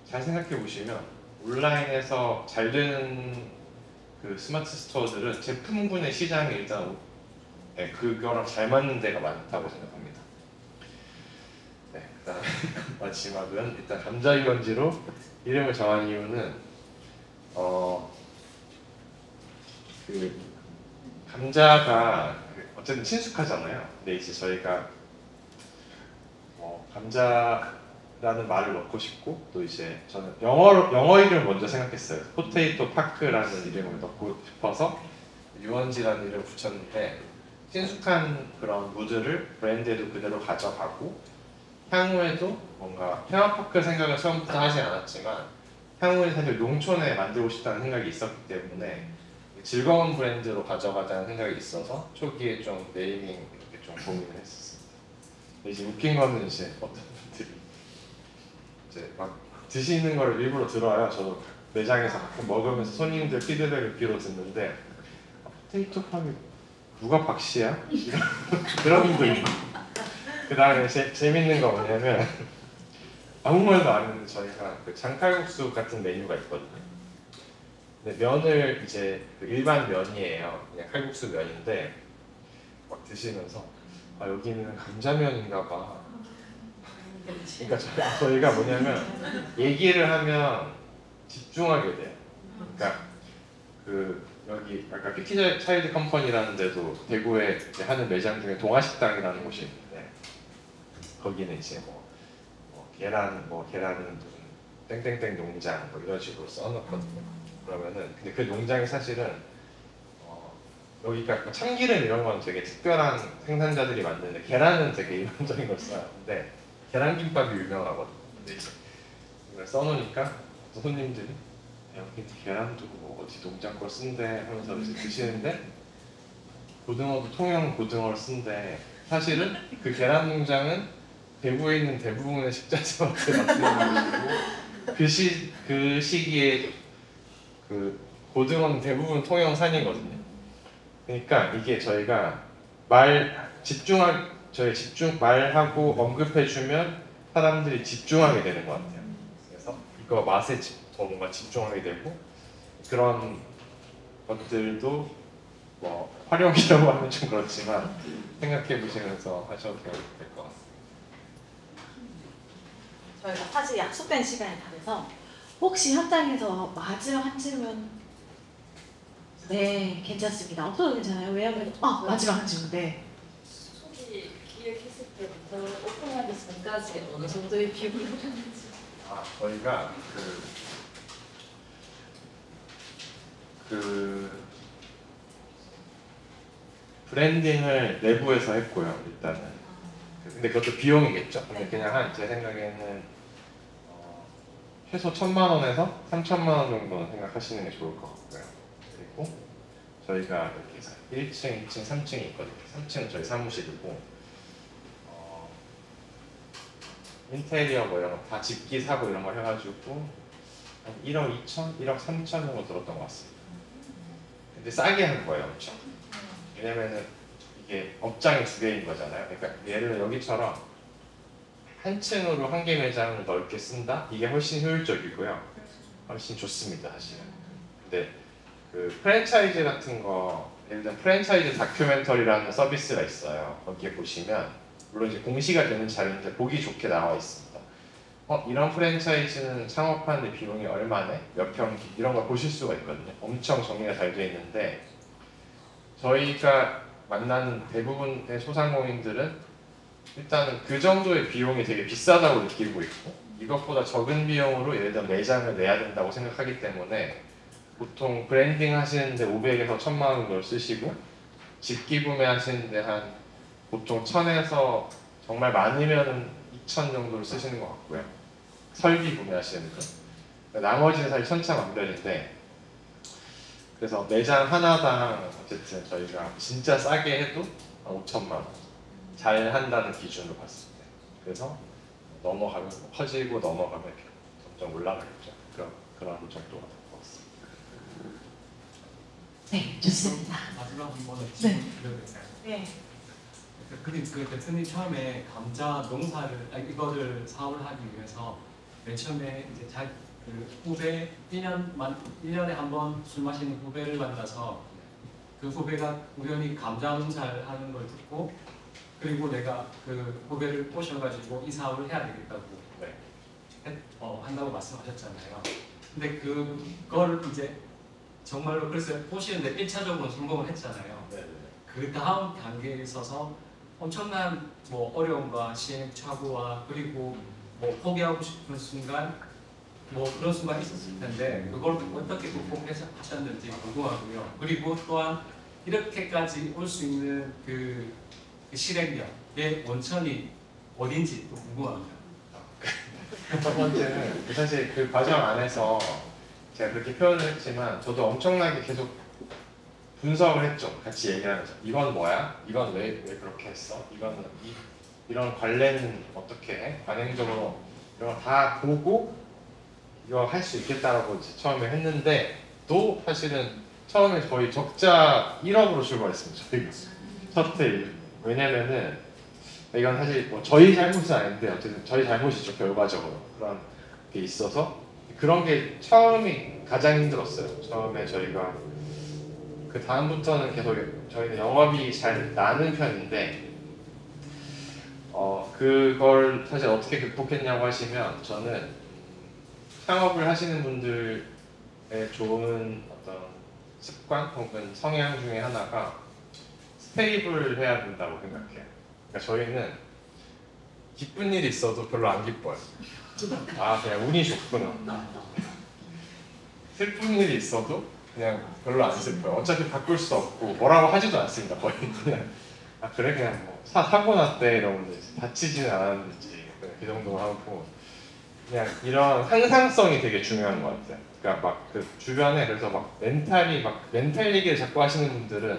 잘 생각해 보시면 온라인에서 잘 되는 그 스마트 스토어들은 제품군의 시장이 일단 그거랑 잘 맞는 데가 많다고 생각합니다. 네, 그다음 마지막은 일단 감자 유원지로 이름을 정한 이유는 그 감자가 어쨌든 친숙하잖아요. 근데 이제 저희가 감자라는 말을 넣고 싶고 또 이제 저는 영어 이름을 먼저 생각했어요. 포테이토 파크라는 이름을 넣고 싶어서 유원지라는 이름을 붙였는데 친숙한 그런 무드를 브랜드에도 그대로 가져가고 향후에도 뭔가 테마파크 생각을 처음부터 하진 않았지만 향후에 사실 농촌에 만들고 싶다는 생각이 있었기 때문에 즐거운 브랜드로 가져가자는 생각이 있어서 초기에 좀 네이밍 이렇게 좀 고민을 했었습니다. 근데 이제 웃긴 거는 이제 어떤 분들이 이제 막 드시는 걸 일부러 들어요. 저도 매장에서 가끔 먹으면서 손님들 피드백을 귀로 듣는데 포테이토 팝이 누가 박씨야? 그런 분도 있고 그 다음에 재밌는 거 뭐냐면 아무 말도 안 했는데 저희가 그 장칼국수 같은 메뉴가 있거든요. 근데 면을 이제 그 일반 면이에요. 그냥 칼국수 면인데 막 드시면서 아 여기는 감자면인가 봐. 그러니까 저희가 뭐냐면 얘기를 하면 집중하게 돼요. 그러니까 그 여기 아까 피키차일드 컴퍼니라는 데도 대구에 이제 하는 매장 중에 동아식당이라는 곳이 있는데 거기는 이제 계란은 무슨 땡땡땡 농장 뭐 이런 식으로 써놓거든요. 그러면은 근데 그 농장이 사실은 여기가 참기름 이런 건 되게 특별한 생산자들이 만드는데 계란은 되게 일반적인 걸 써요. 근데 계란김밥이 유명하거든요. 근데 이제 이걸 써놓으니까 손님들이 여기 계란도 뭐 어디 농장 걸 쓴대 하면서 이제 드시는데 고등어도 통영 고등어를 쓴대 사실은 그 계란 농장은 대구에 있는 대부분의 식자재한테 맡기는 것이고 그 시기에 그 고등어는 대부분 통영산이거든요. 그러니까 이게 저희가 말하고 언급해주면 사람들이 집중하게 되는 것 같아요. 그래서 이거 맛에 더 뭔가 집중하게 되고 그런 것들도 뭐 활용이라고 하면 좀 그렇지만 생각해 보시면서 하셔도 될 것 같습니다. 저희가 사실 약속된 시간이 다 돼서 혹시 현장에서 마지막 한 질문 네 괜찮습니다. 없어도 괜찮아요. 왜냐면 마지막 한 질문 네. 초기 기획했을 때부터 오픈하기 전까지 어느 정도의 비용을 했는지. 저희가 그 브랜딩을 내부에서 했고요. 일단은 근데 그것도 비용이겠죠. 근데 그냥 제 생각에는 최소 1,000만 원에서 3,000만 원 정도는 생각하시는 게 좋을 것 같고요. 그리고 저희가 이렇게 1층, 2층, 3층이 있거든요. 3층은 저희 사무실이고 인테리어 뭐 이런 거 다 집기 사고 이런 걸 해가지고 한 1억 2천, 1억 3천 정도 들었던 것 같습니다. 근데 싸게 한 거예요, 엄청. 왜냐면은 이게 업장이 2개인 거잖아요. 그러니까 예를 들어 여기처럼 한 층으로 한 개 매장을 넓게 쓴다? 이게 훨씬 효율적이고요. 훨씬 좋습니다, 사실은. 근데 그 프랜차이즈 같은 거, 예를 들어 프랜차이즈 다큐멘터리라는 서비스가 있어요. 거기에 보시면 물론 이제 공시가 되는 자료인데 보기 좋게 나와 있습니다. 이런 프랜차이즈는 창업하는데 비용이 얼마네? 몇 평? 이런 걸 보실 수가 있거든요. 엄청 정리가 잘 되어 있는데 저희가 만나는 대부분의 소상공인들은 일단은 그 정도의 비용이 되게 비싸다고 느끼고 있고 이것보다 적은 비용으로 예를 들어 매장을 내야 된다고 생각하기 때문에 보통 브랜딩 하시는데 500에서 1,000만 원 정도를 쓰시고 집기 구매 하시는데 한 보통 1,000에서 정말 많으면 2,000 정도를 쓰시는 것 같고요. 설비 구매하시는 분. 나머지는 사실 천차만별인데 그래서 매장 하나당 어쨌든 저희가 진짜 싸게 해도 5,000만 원 잘 한다는 기준으로 봤을 때 그래서 넘어가면 커지고 넘어가면 이렇게 점점 올라가겠죠. 그런 정도가 될 것 같습니다. 네 좋습니다. 마지막 한 번은 네. 드려도 될까요? 네. 그 대표님 처음에 감자 농사를 이거를 사업을 하기 위해서 맨 처음에 이제 그 후배 1년에 한 번 술 마시는 후배를 만나서 그 후배가 우연히 감자 농사를 하는 걸 듣고 그리고 내가 그 후배를 꼬셔가지고 이 사업을 해야 되겠다고 한다고 말씀하셨잖아요. 근데 그걸 이제 정말로 그래서 꼬시는데 1차적으로 성공을 했잖아요. 그 다음 단계에 있어서 엄청난 뭐 어려움과 시행착오와 그리고 뭐 포기하고 싶은 순간 뭐 그런 순간이 있었을 텐데 그걸 어떻게 극복하셨는지 궁금하고요. 그리고 또한 이렇게까지 올 수 있는 그 실행력의 원천이 어딘지 또 궁금합니다. 첫 번째는 사실 그 과정 안에서 제가 그렇게 표현을 했지만 저도 엄청나게 계속 분석을 했죠. 같이 얘기하면서 이건 뭐야? 이건 왜 그렇게 했어? 이런 관례는 어떻게 해? 관행적으로 이런 거 다 보고 이거 할 수 있겠다라고 처음에 했는데 또 사실은 처음에 거의 적자 1억으로 출발했습니다. 저희가 첫 회의. 왜냐면은 이건 사실 뭐 저희 잘못은 아닌데 어쨌든 저희 잘못이죠. 결과적으로 그런 게 있어서 그런 게 처음이 가장 힘들었어요. 처음에 저희가 그 다음부터는 계속 저희는 영업이 잘 나는 편인데 그걸 사실 어떻게 극복했냐고 하시면 저는 창업을 하시는 분들의 좋은 어떤 습관 혹은 성향 중에 하나가 스테이블 해야 된다고 생각해요. 그러니까 저희는 기쁜 일이 있어도 별로 안 기뻐요. 아 그냥 운이 좋구나. 슬픈 일이 있어도 그냥 별로 안 슬퍼요. 어차피 바꿀 수 없고 뭐라고 하지도 않습니다. 거의 그냥 아 그래 그냥 뭐 사고 났대 이러면 다치지는 않았는지 그 정도 하고 그냥 이런 상상성이 되게 중요한 것 같아요. 그러니까 막 그 주변에 그래서 막 멘탈 얘기를 자꾸 하시는 분들은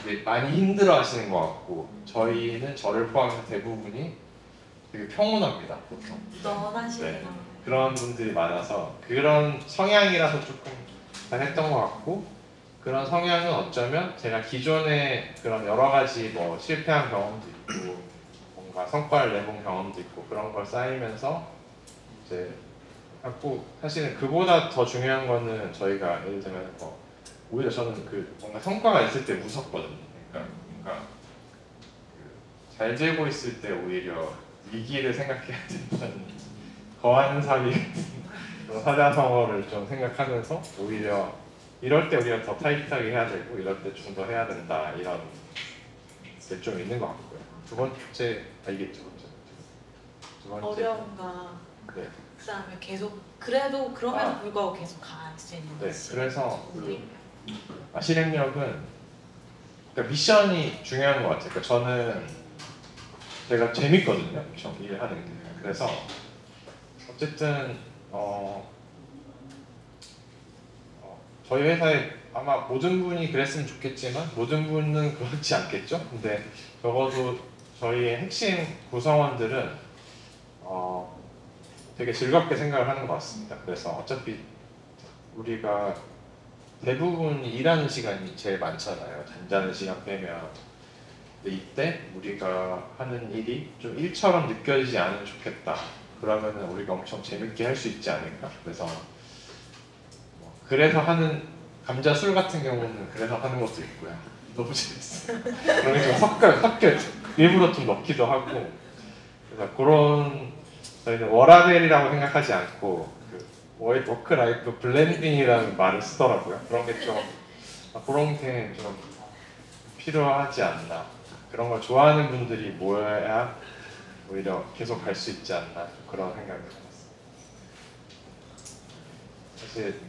되게 많이 힘들어하시는 것 같고 저희는 저를 포함해서 대부분이 되게 평온합니다. 보통. 무던하시네요. 네. 그런 분들이 많아서 그런 성향이라서 조금 잘했던 것 같고 그런 성향은 어쩌면 제가 기존에 그런 여러 가지 뭐 실패한 경험도 있고 뭔가 성과를 내본 경험도 있고 그런 걸 쌓이면서 이제 갖고 사실은 그보다 더 중요한 거는 저희가 예를 들면 뭐 오히려 저는 그 뭔가 성과가 있을 때 무섭거든요. 그러니까 잘 되고 있을 때 오히려 위기를 생각해야 된다는 거한 사비 사자성어를 좀 생각하면서 오히려 이럴 때 우리가 더 타이트하게 해야 되고 이럴 때 좀 더 해야 된다 이런 게 좀 있는 것 같고요. 두 번째 이게 두 번째 어려움과 네. 그다음에 계속 그래도 그럼에도 불구하고 계속 갈 수 있는 네, 것이 그래서 실행력은 그러니까 미션이 중요한 것 같아요. 그러니까 저는 제가 재밌거든요, 엄청 일을 하는 게. 그래서 어쨌든 저희 회사에 아마 모든 분이 그랬으면 좋겠지만 모든 분은 그렇지 않겠죠. 근데 적어도 저희의 핵심 구성원들은 되게 즐겁게 생각을 하는 것 같습니다. 그래서 어차피 우리가 대부분이 일하는 시간이 제일 많잖아요. 잠자는 시간 빼면. 근데 이때 우리가 하는 일이 좀 일처럼 느껴지지 않으면 좋겠다. 그러면은 우리가 엄청 재밌게 할 수 있지 않을까. 그래서 그래서 하는 감자 술 같은 경우는 그래서 하는 것도 있고요. 너무 재밌어요. 그런 게 좀 섞여 일부러 좀 넣기도 하고. 그래서 그런 저희는 워라벨이라고 생각하지 않고 워크 라이프 블렌딩이라는 말을 쓰더라고요. 그런 게 좀 그런 게 좀 필요하지 않나. 그런 걸 좋아하는 분들이 모여야 오히려 계속 갈 수 있지 않나 그런 생각을 해봤어요. 사실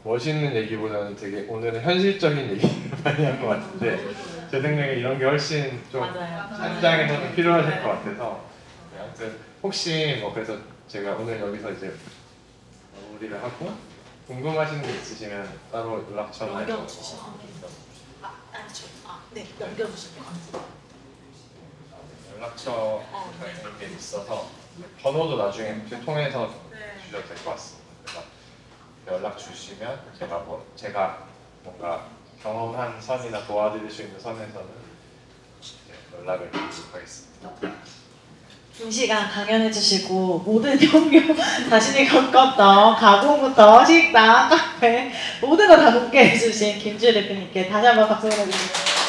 멋있는 얘기보다는 되게 오늘은 현실적인 얘기를 많이 한 것 같은데 제 생각에 이런 게 훨씬 좀 현장에서는 필요하실 것 같아서 아무튼 혹시 그래서 제가 오늘 여기서 이제 마무리를 하고 궁금하신 게 있으시면 따로 연락처나 넘겨주시면 네, 넘겨주시면 연락처 같은 게 있어서 번호도 나중에 혹시 통해서 주셔도 될 것 같습니다. 그래서 연락 주시면 제가 뭔가 경험한 선이나 도와드릴 수 있는 선에서는 연락을 드리도록 하겠습니다. 긴 시간 강연해주시고 모든 영역 자신이 겪었던 가공부터 식당, 카페 모든 걸 다 공개해주신 김주혜 대표님께 다시 한번 박수 보내드립니다.